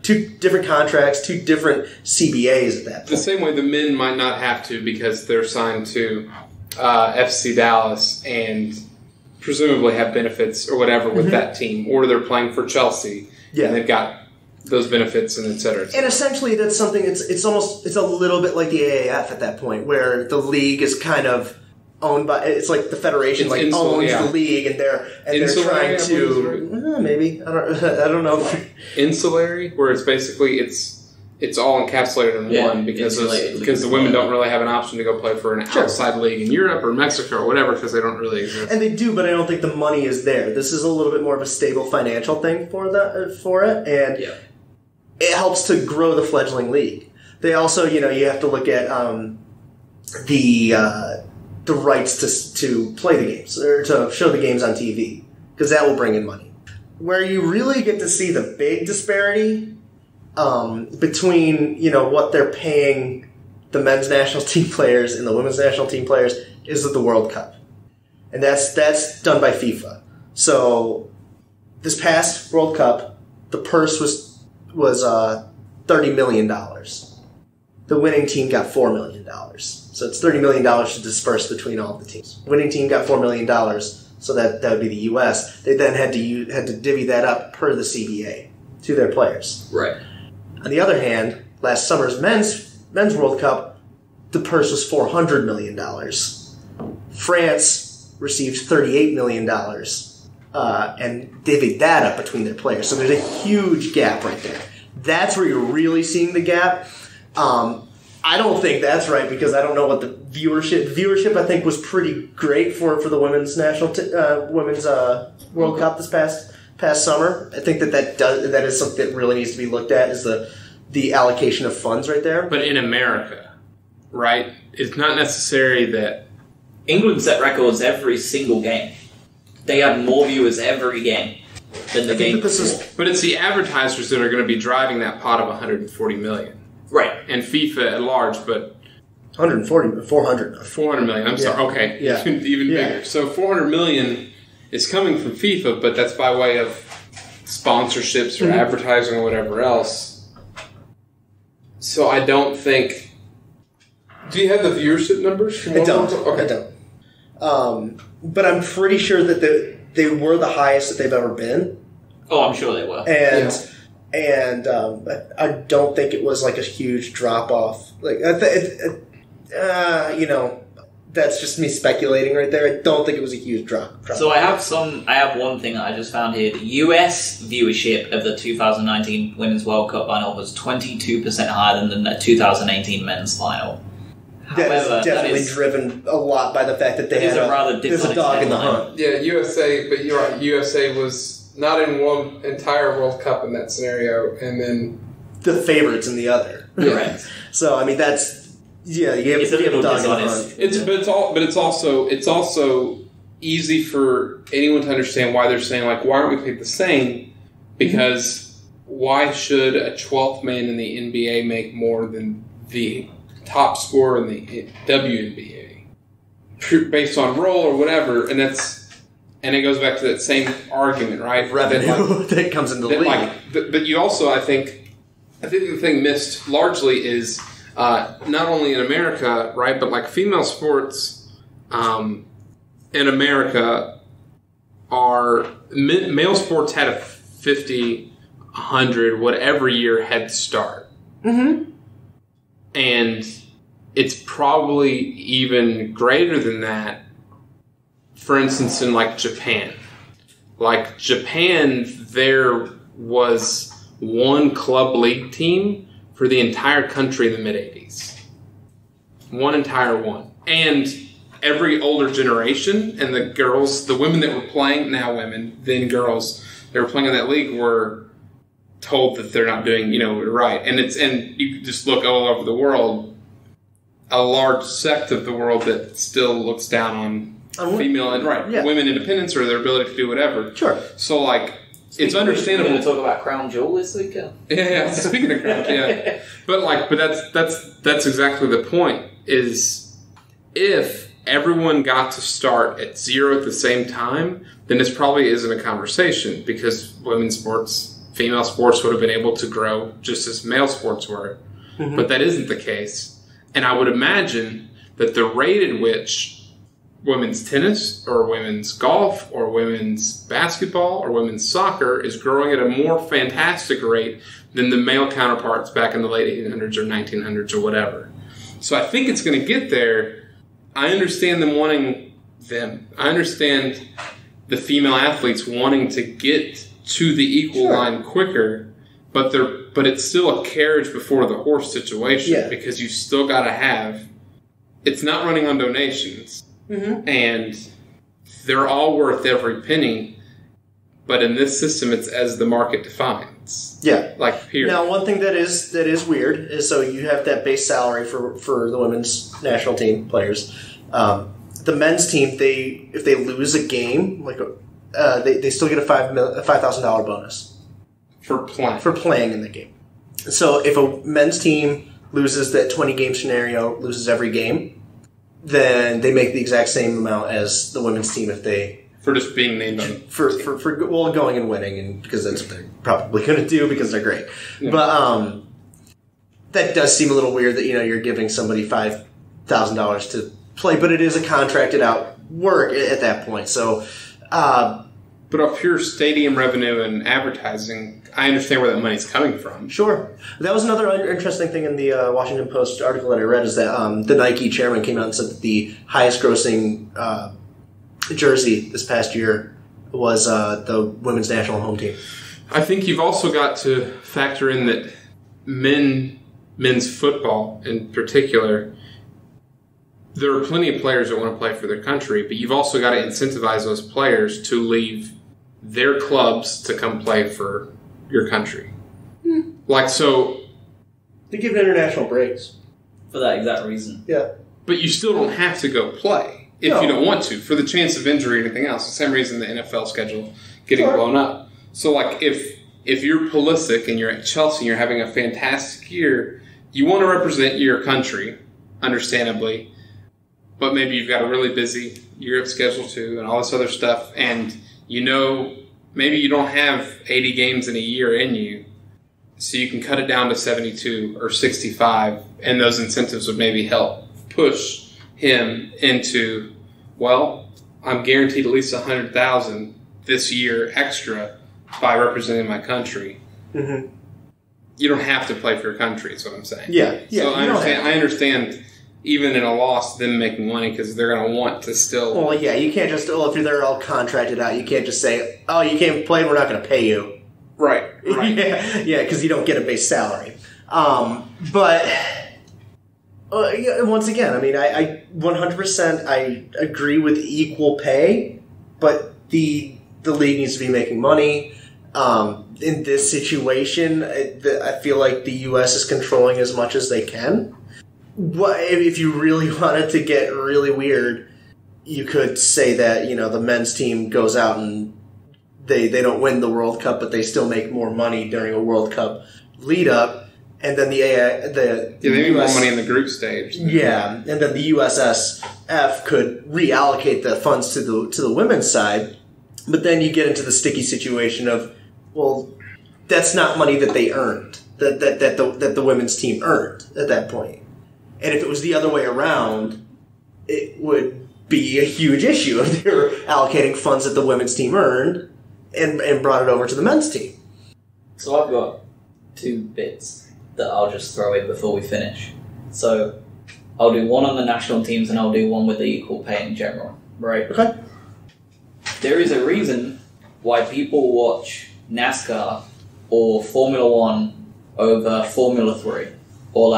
two different contracts, two different CBAs at that point. The same way the men might not have to because they're signed to FC Dallas and presumably have benefits or whatever with that team, or they're playing for Chelsea and they've got those benefits and et cetera. And essentially, that's something. It's a little bit like the AAF at that point, where the league is kind of owned by. It's like the federation owns the league, and they're trying to maybe I don't know. Insulary, where it's basically it's all encapsulated in one because the women don't really have an option to go play for an outside league in Europe or Mexico or whatever because they don't really exist. And they do, but I don't think the money is there. This is a little bit more of a stable financial thing for it, and it helps to grow the fledgling league. They also, you have to look at the rights to play the games or to show the games on TV because that will bring in money. Where you really get to see the big disparity between what they're paying the men's national team players and the women's national team players is with the World Cup, and that's done by FIFA. So this past World Cup, the purse was $30 million. The winning team got $4 million. So it's $30 million to disperse between all the teams. Winning team got $4 million, so that would be the U.S. They then had to divvy that up per the CBA to their players. Right. On the other hand, last summer's men's World Cup, the purse was $400 million. France received $38 million and divvied that up between their players. So there's a huge gap right there. That's where you're really seeing the gap. I don't think that's right because I don't know what the viewership I think was pretty great for the women's women's World Cup this past summer. I think that is something that really needs to be looked at is the allocation of funds right there. But in America, right, it's not necessary that England set records every single game. They had more viewers every game than the game before. But it's the advertisers that are going to be driving that pot of $140 million. Right. And FIFA at large, but 400 million. I'm sorry. Okay. Yeah. Even bigger. So 400 million is coming from FIFA, but that's by way of sponsorships or advertising or whatever else. So I don't think. Do you have the viewership numbers? I don't. Okay. I don't. But I'm pretty sure that they were the highest that they've ever been. Oh, I'm sure they were. And I don't think it was like a huge drop off. Like that's just me speculating right there. I don't think it was a huge drop. So I have one thing that I just found here. The US viewership of the 2019 Women's World Cup final was 22% higher than the 2018 men's final. That is definitely driven a lot by the fact that there's a dog in the hunt. Yeah, USA, but you're right. USA was not in one entire World Cup in that scenario, and then the favorites in the other. Correct. So I mean that's you have a dog in the hunt. It's also easy for anyone to understand why they're saying like why aren't we paid the same? Because why should a 12th man in the NBA make more than the top scorer in the WNBA based on role or whatever? And it goes back to that same argument, right? Revenue that comes into the league. But you also, I think the thing missed largely is not only in America, right, but like female sports in America male sports had a 50, 100, whatever year head start. Mm-hmm. And it's probably even greater than that, for instance, in like Japan. Like Japan, there was one club league team for the entire country in the mid-'80s. One entire one. And every older generation and the women that were playing, now women, then girls, that were playing in that league were told that they're not doing, right. And you just look all over the world. a large sect of the world that still looks down on female and women independence or their ability to do whatever. Sure. So, like, it's understandable. We're going to talk about Crown Jewel this weekend. Yeah. Speaking of Crown, but that's exactly the point. Is if everyone got to start at 0 at the same time, then this probably isn't a conversation because women's sports, female sports would have been able to grow just as male sports were. Mm-hmm. But that isn't the case. And I would imagine that the rate at which women's tennis or women's golf or women's basketball or women's soccer is growing at a more fantastic rate than the male counterparts back in the late 1800s or 1900s or whatever. So I think it's going to get there. I understand them wanting them. I understand the female athletes wanting to get to the equal line quicker, but it's still a carriage before the horse situation because you still got to have. It's not running on donations, and they're all worth every penny. But in this system, it's as the market defines. Yeah, like period. Now, one thing that is weird is so you have that base salary for the women's national team players. The men's team, if they lose a game, they still get a $5,000 bonus for playing in the game. So if a men's team loses that 20 game scenario, loses every game, then they make the exact same amount as the women's team if they. For just being named on for going and winning, and because that's what they're probably going to do because they're great. Yeah. But that does seem a little weird that you're giving somebody $5,000 to play, but it is a contracted out work at that point. So, but off pure stadium revenue and advertising, I understand where that money's coming from. Sure, that was another interesting thing in the Washington Post article that I read is that the Nike chairman came out and said that the highest grossing jersey this past year was the women's national home team. I think you've also got to factor in that men's football in particular, there are plenty of players that want to play for their country, but you've also got to incentivize those players to leave their clubs to come play for your country. So they give international breaks. For that exact reason. Yeah. But you still don't have to go play. If you don't want to, for the chance of injury or anything else. The same reason the NFL schedule getting blown up. So, if you're Pulisic and you're at Chelsea and you're having a fantastic year, you want to represent your country, understandably, but maybe you've got a really busy Europe schedule too and all this other stuff, and maybe you don't have 80 games in a year in you, so you can cut it down to 72 or 65, and those incentives would maybe help push him into, I'm guaranteed at least $100,000 this year extra by representing my country. Mm-hmm. You don't have to play for your country, is what I'm saying. Yeah. So I understand even in a loss, them making money because they're going to want to still. Well, yeah, you can't just if they're all contracted out, you can't just say, "Oh, you can't play, we're not going to pay you." Right. yeah, because you don't get a base salary. But. Once again, I mean, I 100% I agree with equal pay, but the league needs to be making money. In this situation, I feel like the U.S. is controlling as much as they can. If you really wanted to get really weird, you could say that the men's team goes out and they don't win the World Cup, but they still make more money during a World Cup lead up. And then they make more money in the group stage. Yeah, and then the USSF could reallocate the funds to the women's side, but then you get into the sticky situation of, that's not money that they earned, that the women's team earned at that point. And if it was the other way around, it would be a huge issue if they were allocating funds that the women's team earned and brought it over to the men's team. So I've got 2 bits that I'll just throw in before we finish. So I'll do one on the national teams and I'll do one with the equal pay in general, right? Okay. There is a reason why people watch NASCAR or Formula 1 over Formula 3 or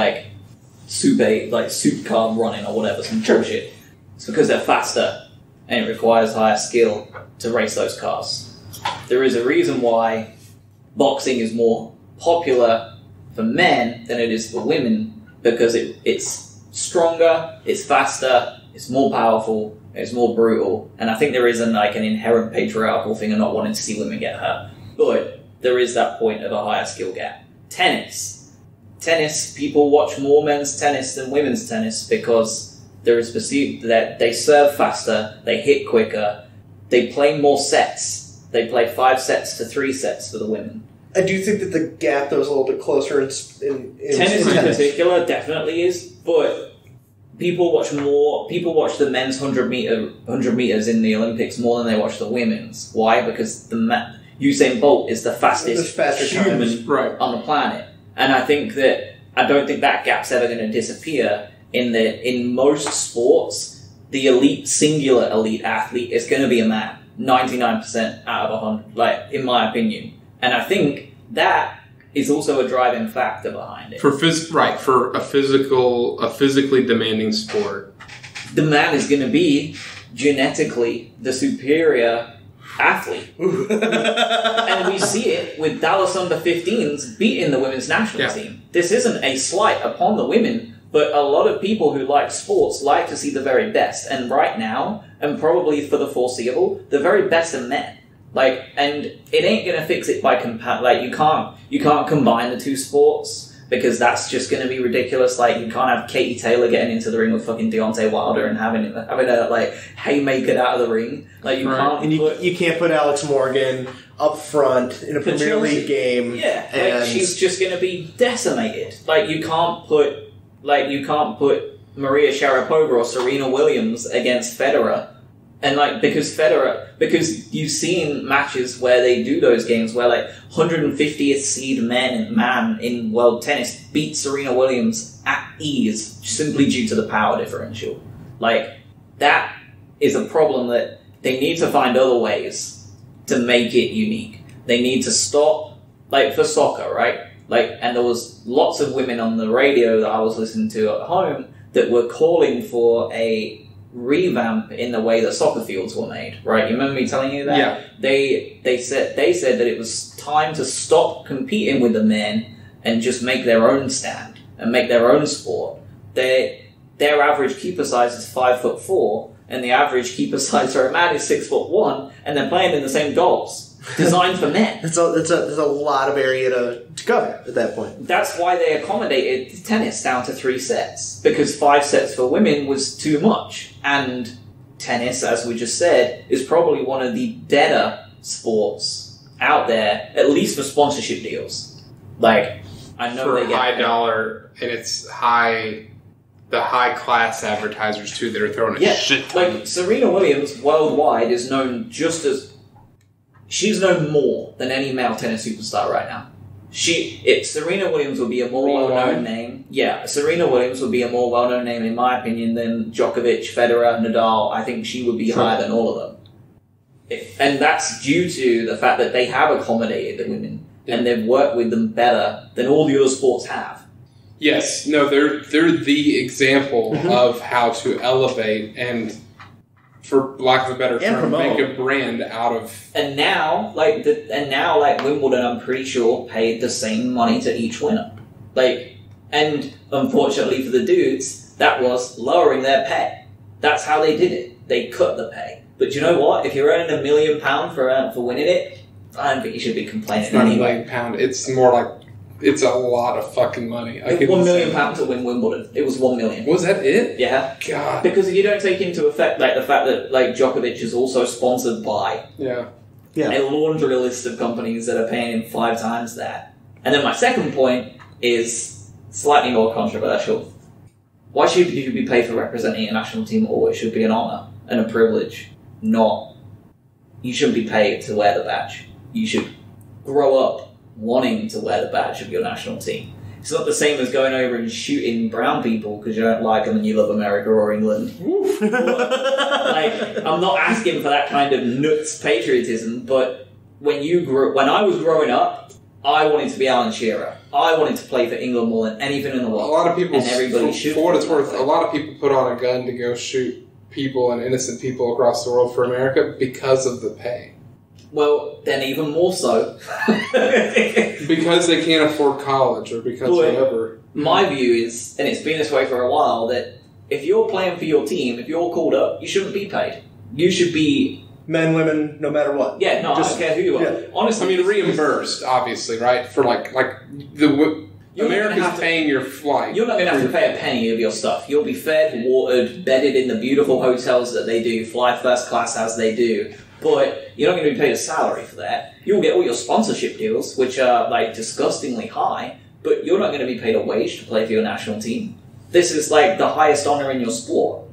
supercar running or whatever, some bullshit. It's because they're faster and it requires higher skill to race those cars. There is a reason why boxing is more popular for men than it is for women because it's stronger, it's faster, it's more powerful, it's more brutal, and I think there is an inherent patriarchal thing of not wanting to see women get hurt. But there is that point of a higher skill gap. Tennis, people watch more men's tennis than women's tennis because there is perceived that they serve faster, they hit quicker, they play more sets. They play 5 sets to 3 sets for the women. I do think that the gap, though, is a little bit closer in tennis in particular definitely is, but people watch the men's 100 meters in the Olympics more than they watch the women's. Why? Because Usain Bolt is the fastest human on the planet. And I don't think that gap's ever going to disappear in most sports. The singular elite athlete is going to be a man. 99% out of 100, in my opinion. And I think that is also a driving factor behind it. For a physically demanding sport. The man is going to be genetically the superior athlete. And we see it with Dallas under-15s beating the women's national team. This isn't a slight upon the women, but a lot of people who like sports like to see the very best. And right now, and probably for the foreseeable, the very best are men. And it ain't gonna fix it by you can't combine the two sports because that's just gonna be ridiculous. You can't have Katie Taylor getting into the ring with fucking Deontay Wilder and having a haymaker out of the ring. You can't. And you can't put Alex Morgan up front in a Premier League game. Yeah, and she's just gonna be decimated. You can't put Maria Sharapova or Serena Williams against Federer. And because you've seen matches where they do those games where 150th seed man in world tennis beat Serena Williams at ease simply due to the power differential. That is a problem that they need to find other ways to make it unique. They need to stop, for soccer, right? And there was lots of women on the radio that I was listening to at home that were calling for a revamp in the way that soccer fields were made, right? You remember me telling you that? Yeah. They said that it was time to stop competing with the men and just make their own stand and make their own sport. Their average keeper size is 5'4", and the average keeper size for a man is 6'1", and they're playing in the same goals. Designed for men. There's a lot of area to cover at that point. That's why they accommodated tennis down to 3 sets. Because 5 sets for women was too much. And tennis, as we just said, is probably one of the deader sports out there, at least for sponsorship deals. I know for they get high dollar, and it's the high class advertisers too that are throwing a shit ton. Serena Williams worldwide is known she's known more than any male tennis superstar right now. Serena Williams would be a more well-known name. Yeah, Serena Williams would be a more well-known name, in my opinion, than Djokovic, Federer, Nadal. I think she would be higher than all of them. And that's due to the fact that they have accommodated the women, and they've worked with them better than all the other sports have. Yes, no, they're the example of how to elevate and, for lack of a better term, make a brand out of. And now, Wimbledon, I'm pretty sure paid the same money to each winner. And unfortunately for the dudes, that was lowering their pay. That's how they did it. They cut the pay. But you know what? If you're earning £1 million for winning it, I don't think you should be complaining. It's not £1 million. It's more like. It's a lot of fucking money. $1 million to win Wimbledon. It was $1 million. Was that it? Yeah. God. Because you don't take into effect the fact that Djokovic is also sponsored by a laundry list of companies that are paying him 5 times that. And then my second point is slightly more controversial. Why should you be paid for representing a national team? Or it should be an honour and a privilege. You shouldn't be paid to wear the badge. You should grow up wanting to wear the badge of your national team. It's not the same as going over and shooting brown people because you don't like them and you love America or England. I'm not asking for that kind of nuts patriotism, but when I was growing up, I wanted to be Alan Shearer. I wanted to play for England more than anything in the world. A lot of people, and everybody should. For what it's worth, a lot of people put on a gun to go shoot people and innocent people across the world for America because of the pay. Well, then even more so. Because they can't afford college or because whatever. My view is, and it's been this way for a while, that if you're playing for your team, if you're called up, you shouldn't be paid. You should be... Men, women, no matter what. Yeah, no, I don't care who you are. Yeah. Honestly, I mean, reimbursed, obviously, right? For America's paying your flight. You're not going to have to pay a penny of your stuff. You'll be fed, watered, bedded in the beautiful hotels that they do, fly first class as they do. But you're not going to be paid a salary for that. You'll get all your sponsorship deals, which are like disgustingly high, but you're not going to be paid a wage to play for your national team. This is like the highest honor in your sport.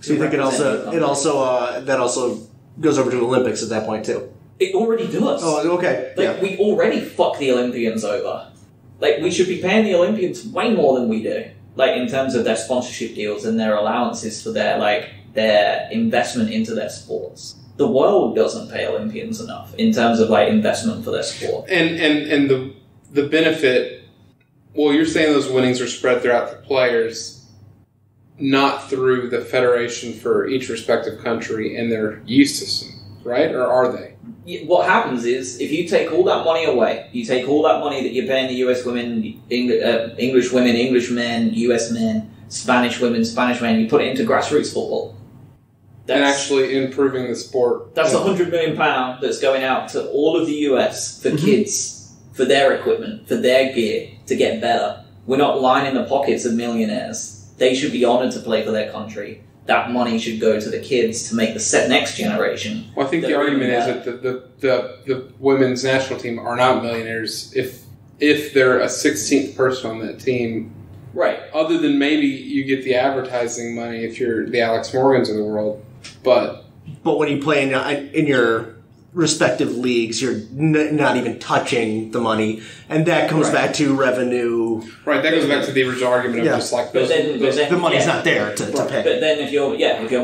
So you think that also goes over to Olympics at that point too? It already does. Oh, okay. Like, we already fuck the Olympians over. Like, we should be paying the Olympians way more than we do. Like, in terms of their sponsorship deals and their allowances for their investment into their sports. The world doesn't pay Olympians enough in terms of, investment for their sport. And the benefit, well, you're saying those winnings are spread throughout the players, not through the federation for each respective country and their youth system, right? Or are they? What happens is, if you take all that money away, you take all that money that you're paying the US women, English women, English men, US men, Spanish women, Spanish men, you put it into grassroots football. And actually improving the sport. That's £100 million that's going out to all of the US for kids, for their equipment, for their gear, to get better. We're not lining the pockets of millionaires. They should be honoured to play for their country. That money should go to the kids to make the next generation. Well, I think the argument is that the women's national team are not millionaires if they're a 16th person on that team. Right. Other than maybe you get the advertising money if you're the Alex Morgans of the world. But when you play in your respective leagues, you're not even touching the money, and that comes back to revenue. Right, that goes back to the original argument of just like the money's not there to pay. But then if your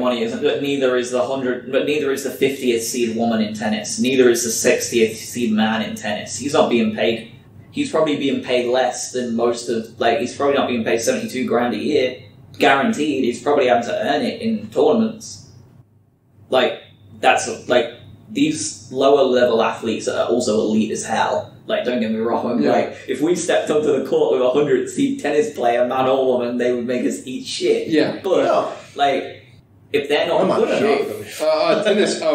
money isn't, but neither is the 50th seed woman in tennis, neither is the 60th seed man in tennis. He's not being paid. He's probably being paid less than most of he's probably not being paid $72,000 a year, guaranteed. He's probably having to earn it in tournaments. These lower level athletes are also elite as hell. Don't get me wrong. If we stepped onto the court with a 100-seed tennis player, man or woman, they would make us eat shit. Yeah. But, if they're not good enough...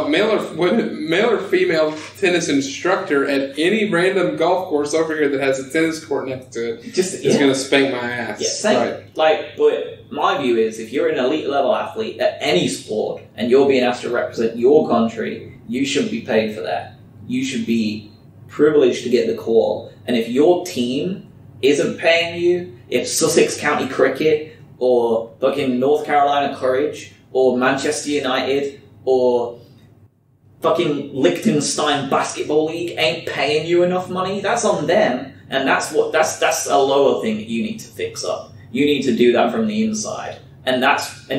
male or female tennis instructor at any random golf course over here that has a tennis court next to it is going to spank my ass. Yeah, same. Right. But my view is, if you're an elite level athlete at any sport and you're being asked to represent your country, you shouldn't be paid for that. You should be privileged to get the call. And if your team isn't paying you, if Sussex County Cricket or fucking North Carolina Courage or Manchester United or fucking Liechtenstein Basketball League ain't paying you enough money, that's on them. And that's a lower thing that you need to fix up. You need to do that from the inside. And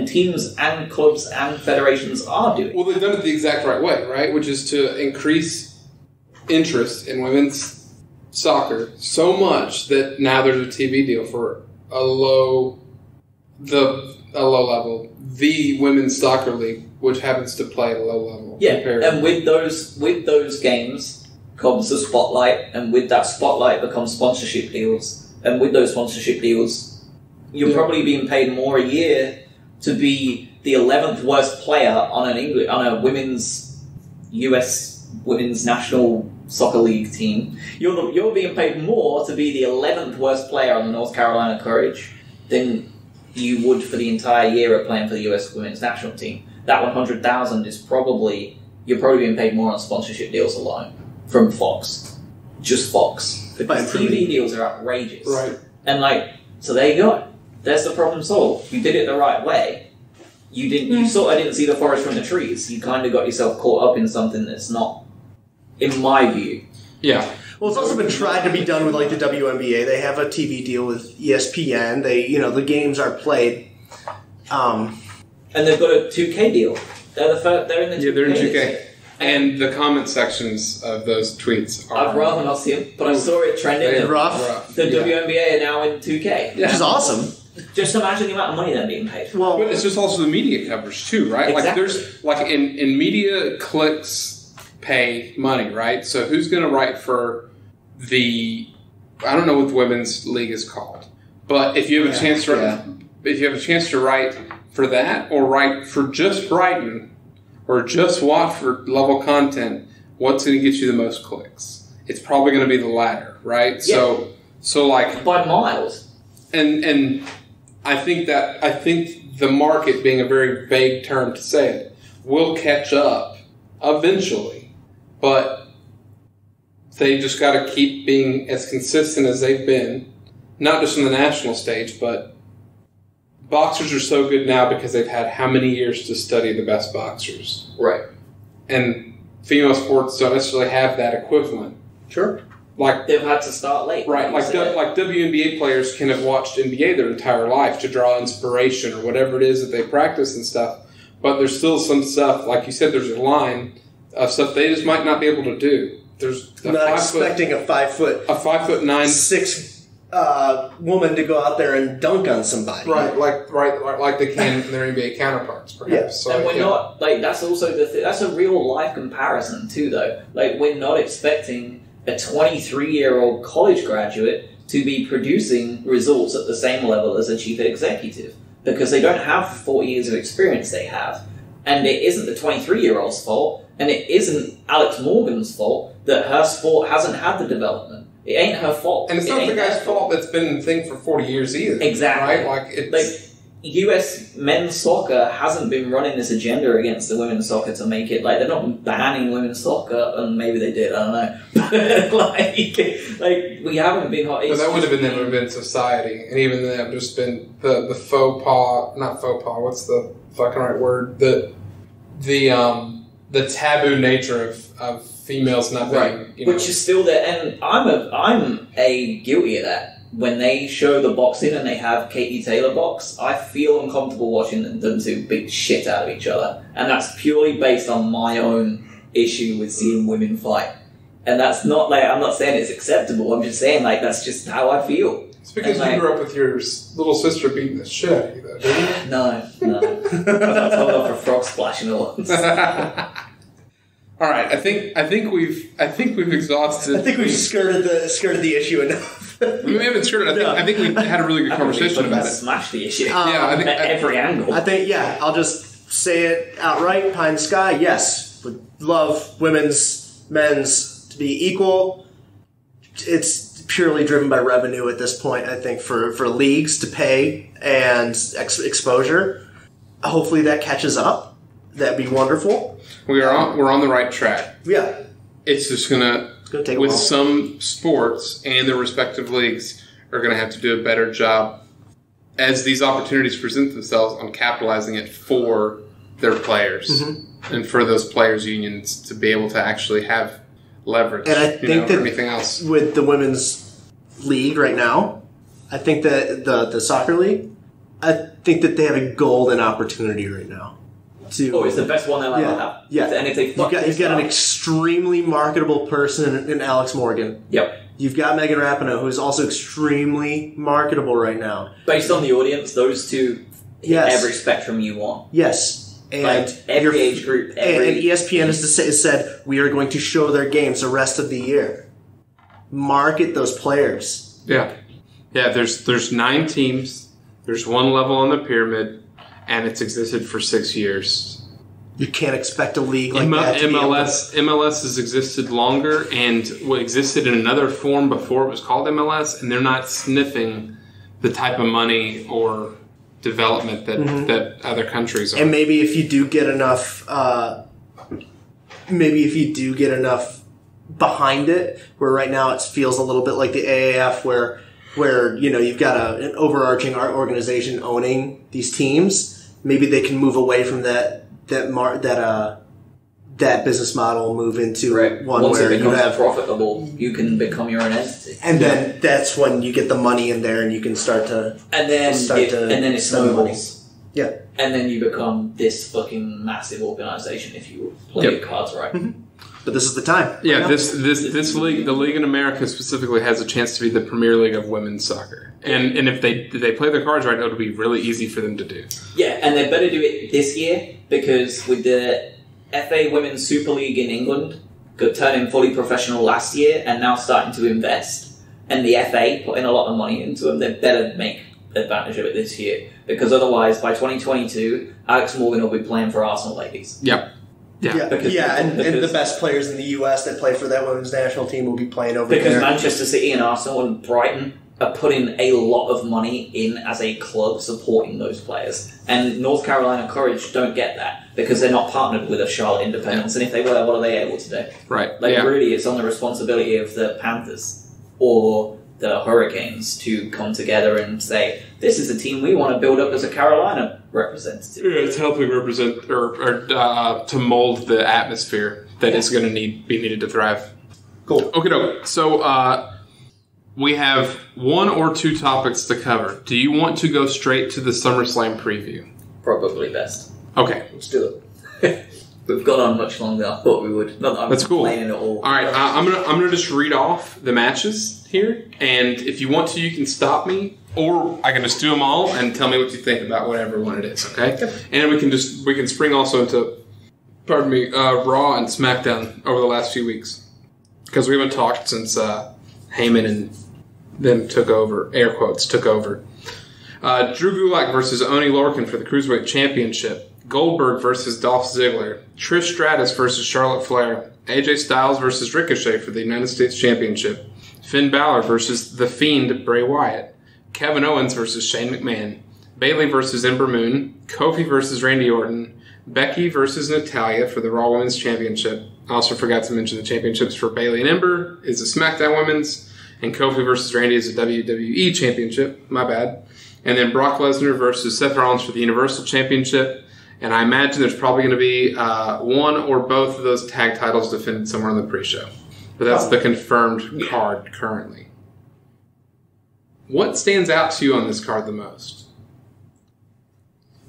teams and clubs and federations are doing. Well, they've done it the exact right way, right? Which is to increase interest in women's soccer so much that now there's a TV deal for a low level, the women's soccer league, which happens to play at a low level. Yeah, and with those games comes the spotlight, and with that spotlight becomes sponsorship deals, and with those sponsorship deals, you're probably being paid more a year to be the 11th worst player on a women's US women's national soccer league team. You're being paid more to be the 11th worst player on the North Carolina Courage than you would for the entire year of playing for the US women's national team. That $100,000 is you're probably being paid more on sponsorship deals alone from Fox, just Fox, because TV deals are outrageous. Right. And so there you go. There's the problem solved. You did it the right way. You sort of didn't see the forest from the trees. You kind of got yourself caught up in something that's not, in my view. Yeah. Well, it's also been tried to be done with the WNBA. They have a TV deal with ESPN. The games are played. And they've got a 2K deal. They're in the 2K. Yeah, they're in 2K. And the comment sections of those tweets are... I'd rather not see them, but I saw it trending. They're rough. The WNBA are now in 2K. Which is awesome. Just imagine the amount of money they're being paid. Well, but it's just also the media coverage too, right? Exactly. There's in media clicks pay money, right? So who's going to write for the? I don't know what the women's league is called, but if you have a chance to write for that, or write for just Brighton or just Watford level content, what's going to get you the most clicks? It's probably going to be the latter, right? Yeah. So like by miles. And I think the market, being a very vague term to say it, will catch up eventually, but they just got to keep being as consistent as they've been, not just on the national stage, but boxers are so good now because they've had how many years to study the best boxers. Right. And female sports don't necessarily have that equivalent. Sure. Like they've had to start late. Right. Like WNBA players can have watched NBA their entire life to draw inspiration or whatever it is that they practice and stuff. But there's still some stuff, like you said, there's a line of stuff they just might not be able to do. There's I'm not expecting a 5'9", 6 woman to go out there and dunk on somebody. Right, like they can their NBA counterparts, perhaps. Yeah. So, and we're not like that's also that's a real life comparison too, though. Like we're not expecting a 23-year-old college graduate to be producing results at the same level as a chief executive because they don't have 40 years of experience they have, and it isn't the 23-year-old's fault. And it isn't Alex Morgan's fault that her sport hasn't had the development. It ain't her fault. And it's not the guy's fault that's been in the thing for 40 years either. Exactly. Right? Like US men's soccer hasn't been running this agenda against the women's soccer to make it, like, they're not banning women's soccer, and maybe they did, I don't know. like, we haven't been... But that would have been society. And even then, it would just been the faux pas, not faux pas, what's the fucking right word? The taboo nature of females not being, which is still there, and I'm guilty of that. When they show the boxing and they have Katie Taylor box, I feel uncomfortable watching them two beat shit out of each other, and that's purely based on my own issue with seeing women fight. And that's not like I'm not saying it's acceptable. I'm just saying like that's just how I feel. It's because you grew up with your little sister beating the shit out of you, though, didn't you? No. I told her for frog splashing once. All right, I think we've exhausted. I think we've skirted the issue enough. We haven't skirted. I think we had a really good conversation about it. Smash the issue. I think at every angle. I think I'll just say it outright. Pie in the sky. Yes, would love women's, men's to be equal. It's purely driven by revenue at this point. I think for leagues to pay and exposure. Hopefully that catches up. That'd be wonderful. We're on the right track. Yeah. It's just gonna take a with while. some sports and their respective leagues are gonna have to do a better job as these opportunities present themselves on capitalizing it for their players and for those players' unions to be able to actually have leverage. And I think that anything else with the women's league right now, I think that the soccer league, I think that they have a golden opportunity right now. It's the best one they'll ever have. Yeah. And if they you've got an extremely marketable person in Alex Morgan. Yep. You've got Megan Rapinoe, who's also extremely marketable right now. Based on the audience, those two hit every spectrum you want. Yes. And like every age group. And ESPN has said, we are going to show their games the rest of the year. Market those players. Yeah. Yeah, there's 9 teams. There's one level on the pyramid. And it's existed for 6 years. You can't expect a league like that to MLS has existed longer and existed in another form before it was called MLS, and they're not sniffing the type of money or development that other countries are. And maybe if you do get enough, behind it, where right now it feels a little bit like the AAF, where you've got an overarching organization owning these teams. Maybe they can move away from that business model, move into one Once where it becomes you have profitable, you can become your own entity, and then that's when you get the money in there, and you can start to it snowballs. Yeah, and then you become this fucking massive organization if you play your cards right. Mm-hmm. But this is the time. Yeah, this league, the league in America specifically, has a chance to be the premier league of women's soccer. And if they play their cards right, it'll be really easy for them to do. Yeah, and they better do it this year because with the FA Women's Super League in England got turning fully professional last year and now starting to invest, and the FA putting a lot of money into them, they better make advantage of it this year, because otherwise by 2022 Alex Morgan will be playing for Arsenal ladies. Yep. And the best players in the US that play for that women's national team will be playing over there. Because Manchester City and Arsenal and Brighton are putting a lot of money in as a club supporting those players. And North Carolina Courage don't get that because they're not partnered with a Charlotte Independence. And if they were, what are they able to do? Right. Really, it's on the responsibility of the Panthers or the Hurricanes to come together and say, this is a team we want to build up as a Carolina representative. Yeah, it's helping represent or to mold the atmosphere that is going to be needed to thrive. Cool. Okay, so we have one or two topics to cover. Do you want to go straight to the SummerSlam preview? Probably best. Okay. Let's do it. We've gone on much longer than I thought we would. Not that I'm That's cool. complaining at all. All right, I'm gonna just read off the matches here, and if you want to, you can stop me, or I can just do them all and tell me what you think about whatever one it is. Okay, and we can spring also into, Raw and SmackDown over the last few weeks because we haven't talked since Heyman and them took over. Air quotes took over. Drew Gulak versus Oni Lorcan for the Cruiserweight Championship. Goldberg versus Dolph Ziggler. Trish Stratus versus Charlotte Flair. AJ Styles versus Ricochet for the United States Championship. Finn Balor versus The Fiend Bray Wyatt. Kevin Owens versus Shane McMahon. Bayley versus Ember Moon. Kofi versus Randy Orton. Becky versus Natalya for the Raw Women's Championship. I also forgot to mention the championships for Bayley and Ember is the SmackDown Women's. And Kofi versus Randy is the WWE Championship. My bad. And then Brock Lesnar versus Seth Rollins for the Universal Championship. And I imagine there's probably going to be one or both of those tag titles defended somewhere on the pre-show. But that's the confirmed card currently. What stands out to you on this card the most?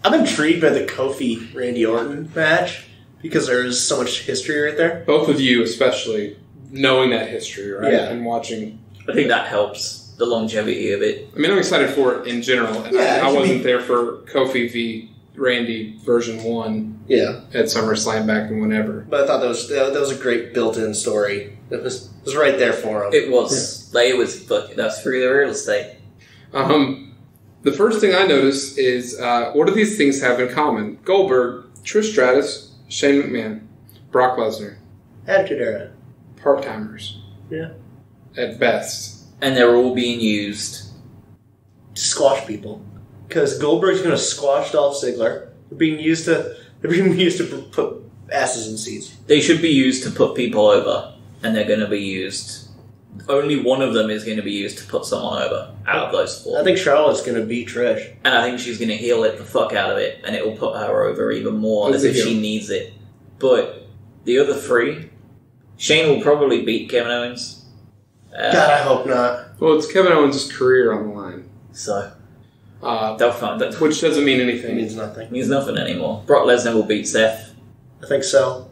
I'm intrigued by the Kofi Randy Orton match because there's so much history right there. Both of you, especially, knowing that history, right? Yeah. And watching. I think that helps the longevity of it. I mean, I'm excited for it in general. And I wasn't there for Kofi v. Randy version 1 at SummerSlam back in whenever. But I thought that was a great built-in story. It was right there for him. It was. That's free real estate. The first thing I noticed is, what do these things have in common? Goldberg, Trish Stratus, Shane McMahon, Brock Lesnar. Attitude Era. Part-timers. Yeah. At best. And they're all being used to squash people. Because Goldberg's going to squash Dolph Ziggler. They're being used to put asses in seats. They should be used to put people over, and they're going to be used. Only one of them is going to be used to put someone over out of those four. I think Charlotte's going to beat Trish, and I think she's going to heel it the fuck out of it, and it will put her over even more as if she needs it. But the other three, Shane will probably beat Kevin Owens. God, I hope not. Well, it's Kevin Owens' career on the line. So. They'll find that. Which doesn't mean anything. It means nothing. It means nothing anymore. Brock Lesnar will beat Seth. I think so.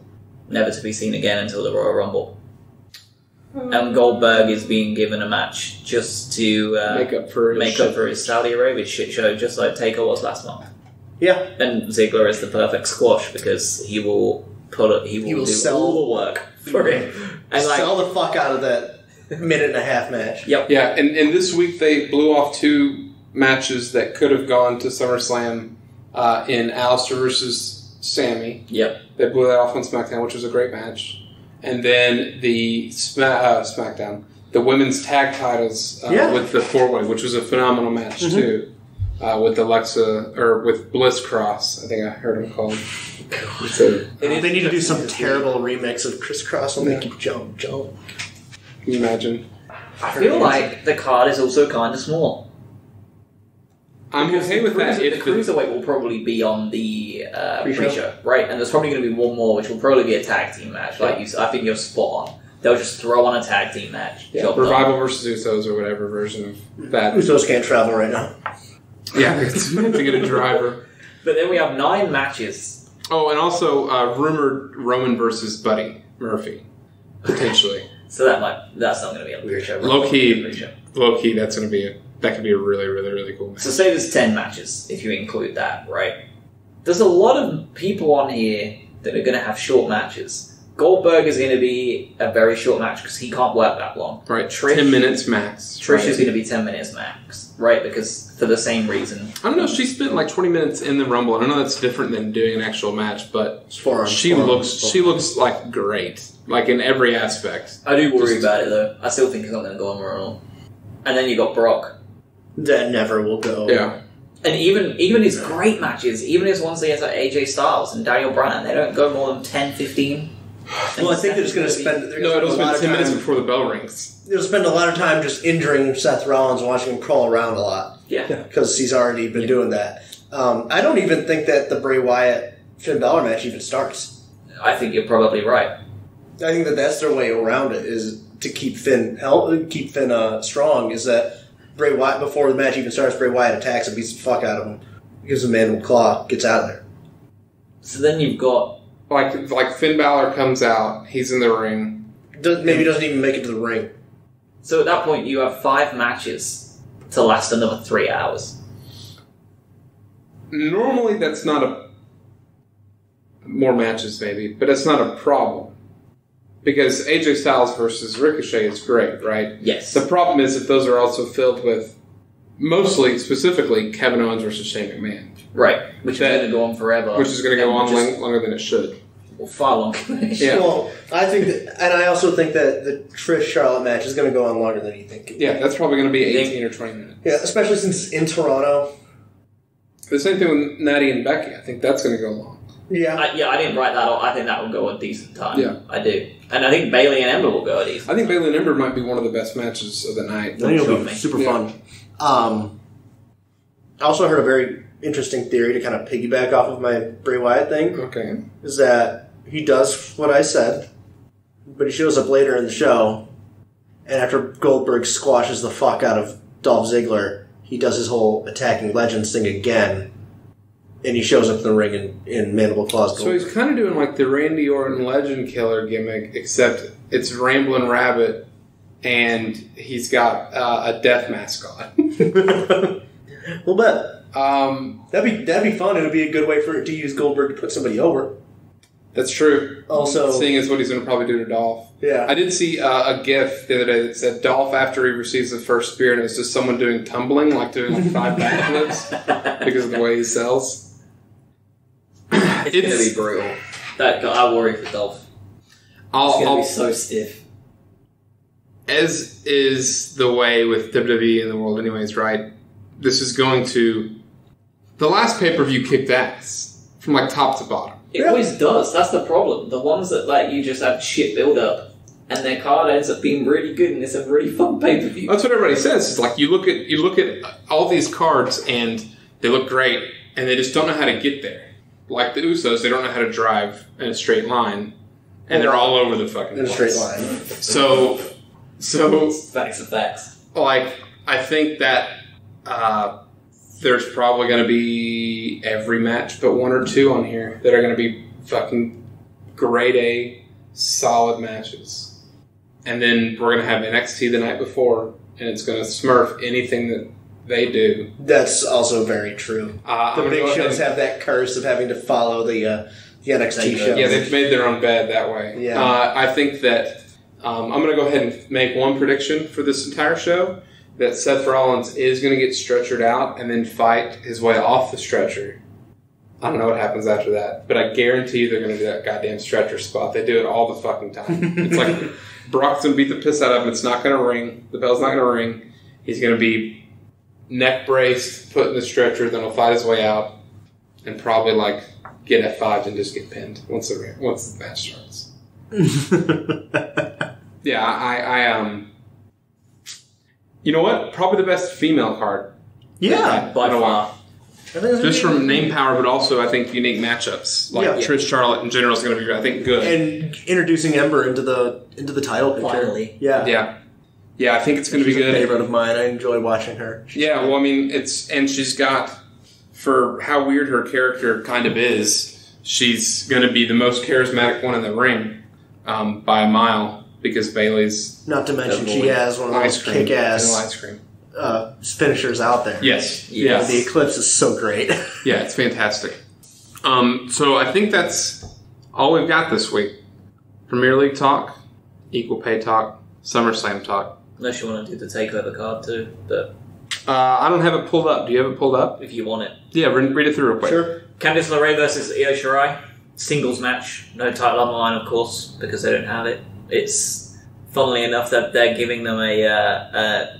Never to be seen again until the Royal Rumble. And Goldberg is being given a match just to make up for his Saudi Arabia shit show, just like Taker was last month. Yeah. And Ziggler is the perfect squash because he will do sell all the work for it. And sell the fuck out of that minute and a half match. Yep. Yeah, and this week they blew off two matches that could have gone to SummerSlam in Alistair versus Sammy. Yep. They blew that off on SmackDown, which was a great match. And then the SmackDown, the women's tag titles with the four-way, which was a phenomenal match too, with Bliss Cross. I think I heard him called. They need to do some terrible remix of Criss Cross will make you jump. Can you imagine? I feel like the card is also kind of small. I'm okay with that. The Cruiserweight will probably be on the pre-show, right? And there's probably going to be one more, which will probably be a tag team match. I think you're spot on. They'll just throw on a tag team match. Yeah, Revival versus Usos or whatever version of that. Usos can't travel right now. Yeah, to get a driver. But then we have 9 matches. Oh, and also rumored Roman versus Buddy Murphy, potentially. So that's not going to be a weird show. Low key, that could be a really, really, really cool match. So say there's 10 matches, if you include that, right? There's a lot of people on here that are going to have short matches. Goldberg is going to be a very short match because he can't work that long. Right, 10 minutes max. Trish is going to be 10 minutes max, right? Because for the same reason. I don't know, she spent like 20 minutes in the Rumble. I don't know that's different than doing an actual match, but she looks like great. Like in every aspect. I do worry about it though. I still think it's not going to go on Raw. And then you got Brock. That never will go. Yeah. And even his great matches, even his ones against like AJ Styles and Daniel Bryan, they don't go more than 10, 15. Well, I think they're just going to spend... It'll spend 10 minutes before the bell rings. They'll spend a lot of time just injuring Seth Rollins and watching him crawl around a lot. Yeah. Because he's already been doing that. I don't even think that the Bray Wyatt-Finn Balor match even starts. I think you're probably right. I think that's their way around it, is to keep Finn strong, is that Bray Wyatt, before the match even starts, Bray Wyatt attacks and beats the fuck out of him. Gives him a mandible claw, gets out of there. So then you've got... Like Finn Balor comes out, he's in the ring. Maybe doesn't even make it to the ring. So at that point, you have 5 matches to last another 3 hours. Normally, that's not a... More matches, maybe, but it's not a problem. Because AJ Styles versus Ricochet is great, right? Yes. The problem is that those are also filled with, specifically, Kevin Owens versus Shane McMahon. Right. Which is going to go on forever. Which is going to go on longer than it should. Well, far longer than it should. Yeah. Well, I think that, and I also think that the Trish-Charlotte match is going to go on longer than you think. Yeah, that's probably going to be 18 or 20 minutes. Yeah, especially since in Toronto. The same thing with Natty and Becky. I think that's going to go long. Yeah. I didn't write that off. I think that will go a decent time. Yeah. I do. And I think Bayley and Ember will go a decent time. I think Bayley and Ember might be one of the best matches of the night. I think it'll be super fun. I also heard a very interesting theory to kind of piggyback off of my Bray Wyatt thing. Okay. Is that he does what I said, but he shows up later in the show, and after Goldberg squashes the fuck out of Dolph Ziggler, he does his whole attacking legends thing again, and he shows up in the ring in Mandible Claws. So he's kind of doing like the Randy Orton Legend Killer gimmick, except it's Ramblin' Rabbit, and he's got a death mask on. We'll bet. That'd be fun. It would be a good way to use Goldberg to put somebody over. That's true. Also, seeing as what he's going to probably do to Dolph. Yeah. I did see a GIF the other day that said Dolph after he receives the first spear, and it was just someone doing tumbling, like doing like 5 backflips because of the way he sells. It's going to be brutal. I worry for Dolph. It's going to be so stiff. As is the way with WWE in the world anyways, right? This is going to... The last pay-per-view kicked ass from like top to bottom. It always does. That's the problem. The ones that like you just have shit build up, and their card ends up being really good, and it's a really fun pay per view. That's what everybody says. It's like you look at all these cards, and they look great, and they just don't know how to get there. Like the Usos, they don't know how to drive in a straight line, and they're all over the fucking place. In a straight line. So Facts. Like I think that. There's probably going to be every match but 1 or 2 on here that are going to be fucking grade A, solid matches. And then we're going to have NXT the night before, and it's going to smurf anything that they do. That's also very true. The big shows have that curse of having to follow the NXT shows. Yeah, they've made their own bed that way. Yeah. I think that I'm going to go ahead and make one prediction for this entire show. That Seth Rollins is going to get stretchered out and then fight his way off the stretcher. I don't know what happens after that, but I guarantee you they're going to do that goddamn stretcher spot. They do it all the fucking time. It's like Brock's going to beat the piss out of him. It's not going to ring. The bell's not going to ring. He's going to be neck braced, put in the stretcher, then he'll fight his way out and probably like get F5 and just get pinned once the match starts. Yeah, I you know what? Probably the best female card. Yeah, by far. Just from name power, but also I think unique matchups. Like Trish Charlotte in general is going to be, I think, good. And introducing Ember into the title picture. Finally. Yeah, I think it's going to be good. A favorite of mine. I enjoy watching her. Well, I mean, she's got, for how weird her character kind of is, she's going to be the most charismatic one in the ring by a mile. Because Bayley's... Not to mention she has one of those kick-ass ice cream finishers out there. Yes. Yeah. The Eclipse is so great. Yeah, it's fantastic. So I think that's all we've got this week. Premier League talk, equal pay talk, SummerSlam talk. Unless you want to do the takeover card too, but I don't have it pulled up. Do you have it pulled up? if you want it. Yeah, read it through real quick. Sure. Candice LeRae versus Io Shirai. Singles match. No title on the line, of course, because they don't have it. It's, funnily enough, that they're giving them a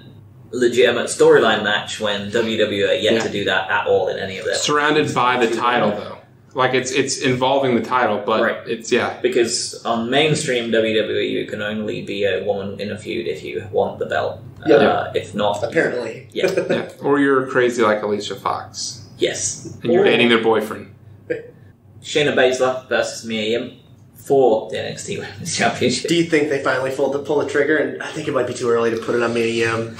legitimate storyline match when WWE are yet to do that at all in any of their... Surrounded by the title, though. Like, it's involving the title, but Right. it's, yeah. Because on mainstream WWE, you can only be a woman in a feud if you want the belt. Yeah. If not... Apparently. Yeah. Yeah. Or you're crazy like Alicia Fox. Yes. And you're Or dating their boyfriend. Shayna Baszler versus Mia Yim for the NXT Women's Championship. Do you think they finally pull the trigger? And I think it might be too early to put it on Mia Yim.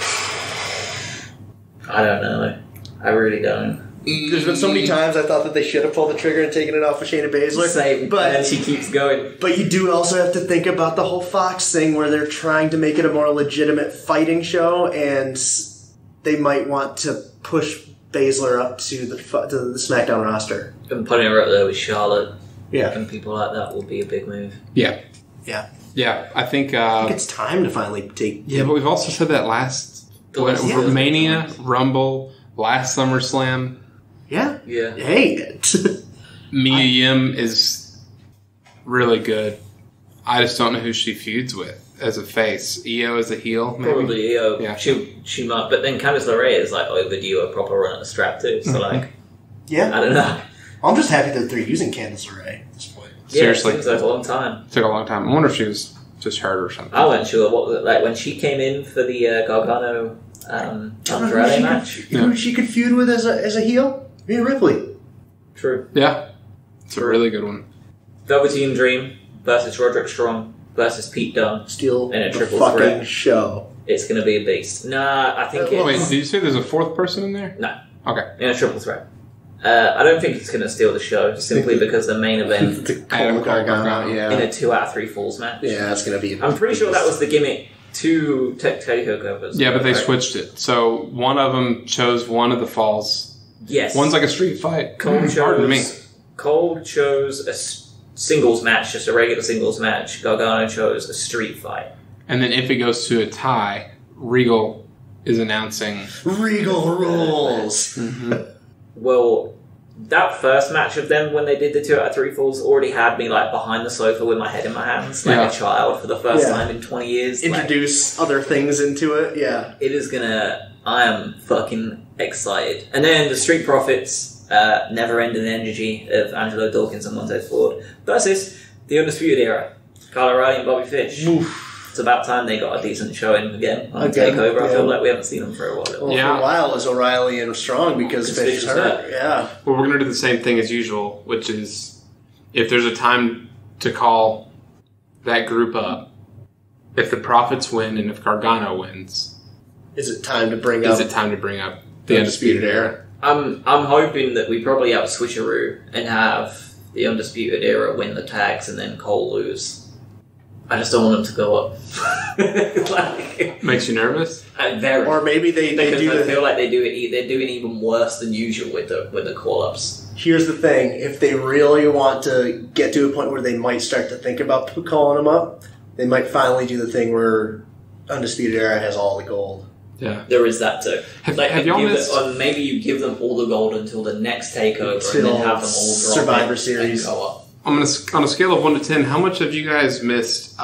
I don't know. I really don't. There's been so many times I thought that they should have pulled the trigger and taken it off of Shayna Baszler. Same, but and she keeps going. But you do also have to think about the whole Fox thing where they're trying to make it a more legitimate fighting show, and they might want to push Baszler up to the SmackDown roster. And putting her up there with Charlotte Yeah. and people like that will be a big move. Yeah. Yeah. Yeah, I think... I think it's time to finally take... yeah, but we've also said that last... Yeah. Mania, Rumble, last SummerSlam. Yeah. Yeah. Hey. Mia Yim is really good. I just don't know who she feuds with as a face. Io as a heel, maybe? Probably Io. Yeah. She might, but then Candice LeRae is like overdue a proper run at the strap too. So like, Yeah. I don't know. I'm just happy that they're using Candice LeRae at this point. Seriously. Yeah, it seems like a long time. Took a long time. I wonder if she was just hurt or something. I wasn't sure what was it like when she came in for the Gargano Andrade match. Who she could feud with as a heel? Rhea Ripley. True. Yeah. It's a really good one. Velveteen Dream versus Roderick Strong versus Pete Dunne. Steal In a the triple fucking threat. show. It's going to be a beast. Nah, I think it's... Wait, did you say there's a fourth person in there? No. Okay. In a triple threat. I don't think it's going to steal the show, simply because the main event The Adam Cole Gargano, in yeah. a 2 out of 3 falls match. Yeah, it's going to be... I'm pretty sure that was the gimmick to takeovers. Yeah, but they right? switched it. So one of them chose one of the falls. Yes. One's like a street fight. Cole Pardon me. chose a singles match, just a regular singles match. Gargano chose a street fight. And then if it goes to a tie, Regal is announcing. Regal rules! Well, that first match of them when they did the 2 out of 3 falls already had me like behind the sofa with my head in my hands, like Yeah. a child for the first Yeah. time in 20 years. Like, Introduce other things into it, yeah. it is gonna... I am fucking excited. And then the Street Profits, never-ending energy of Angelo Dawkins and Montez Ford versus the Undisputed Era, Kyle O'Reilly and Bobby Fish. It's about time they got a decent showing again on Again, TakeOver. I yeah. feel like we haven't seen them for a while. Well, Yeah. for a while it was O'Reilly and Strong because Because Fish Fish is is hurt. hurt. Yeah. Well, we're going to do the same thing as usual, which is if there's a time to call that group up, if the Profits win and if Gargano wins, Is it time to bring is up it time to bring up the Undisputed Era? I'm hoping that we probably have a switcheroo and have the Undisputed Era win the tags and then Cole lose. I just don't want them to go up. Like, Makes you nervous? very. Or maybe they because do I the... feel like they're doing even worse than usual with the call-ups. Here's the thing. If they really want to get to a point where they might start to think about calling them up, they might finally do the thing where Undisputed Era has all the gold. Yeah. There is that too. Have y'all missed... or maybe you give them all the gold until the next takeover and Until then have them all drop Survivor in Series. and go up. on a scale of 1 to 10, how much have you guys missed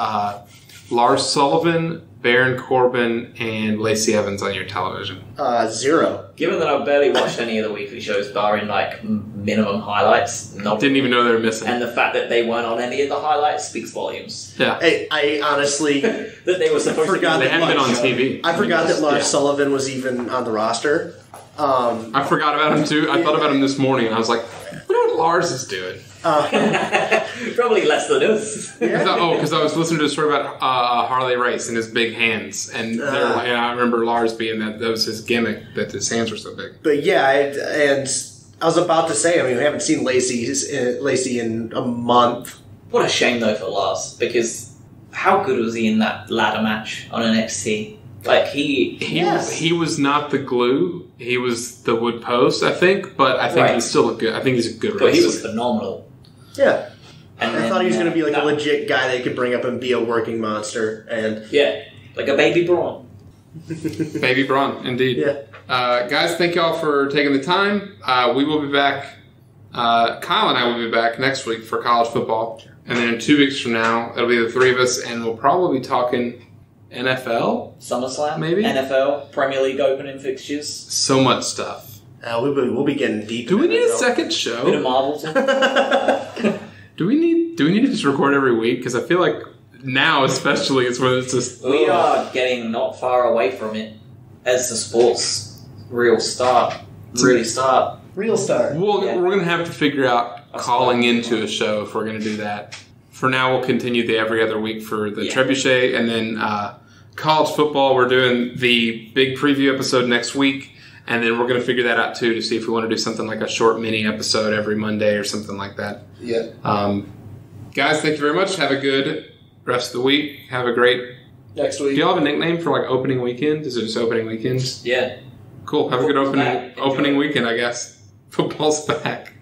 Lars Sullivan, Baron Corbin, and Lacey Evans on your television? 0. Given that I've barely watched any of the weekly shows, barring like minimum highlights, Didn't even know they were missing. and the fact that they weren't on any of the highlights speaks volumes. Yeah. I honestly... That they were supposed Forgot to They be haven't been on show. TV. I forgot that Lars Yeah. Sullivan was even on the roster. I forgot about him too. I thought about him this morning and I was like, I wonder what Lars is doing. Probably less than us. Because I was listening to a story about Harley Race and his big hands. And I remember Lars being that was his gimmick, that his hands were so big. But yeah, and I was about to say, I mean, we haven't seen Lacey in a month. What a shame though for Lars, because how good was he in that ladder match on NXT? Like He was not the glue. He was the wood post, I think. But I think Right. he's still a good. I think he's a good but he wrestler. was phenomenal. Yeah. And I thought he was going to be like that- a legit guy they could bring up and be a working monster. And Yeah, like a baby Braun. Baby Braun, indeed. yeah, Guys, thank y'all for taking the time. We will be back. Kyle and I will be back next week for college football. And then 2 weeks from now, it'll be the three of us, and we'll probably be talking NFL. SummerSlam, Maybe. NFL, Premier League opening fixtures, So much stuff. we'll be getting deep. Do we in need it, a though. second bit of show? Marvel. Too. Do we need to just record every week? Because I feel like now, especially, it's when it's just. We are getting not far away from it as the sports really start. Real star. Yeah. We're going to have to figure out calling into a show if we're going to do that. For now, we'll continue the every other week for the Trebuchet, and then college football. We're doing the big preview episode next week, and then we're going to figure that out too to see if we want to do something like a short mini episode every Monday or something like that. Yeah. Guys, thank you very much. Have a good rest of the week. Have a great. Next Do week. y'all have a nickname for like opening weekend? Is it just opening weekends? Yeah. Cool. Have a good Football's back. opening Enjoy. weekend, I guess. Football's back.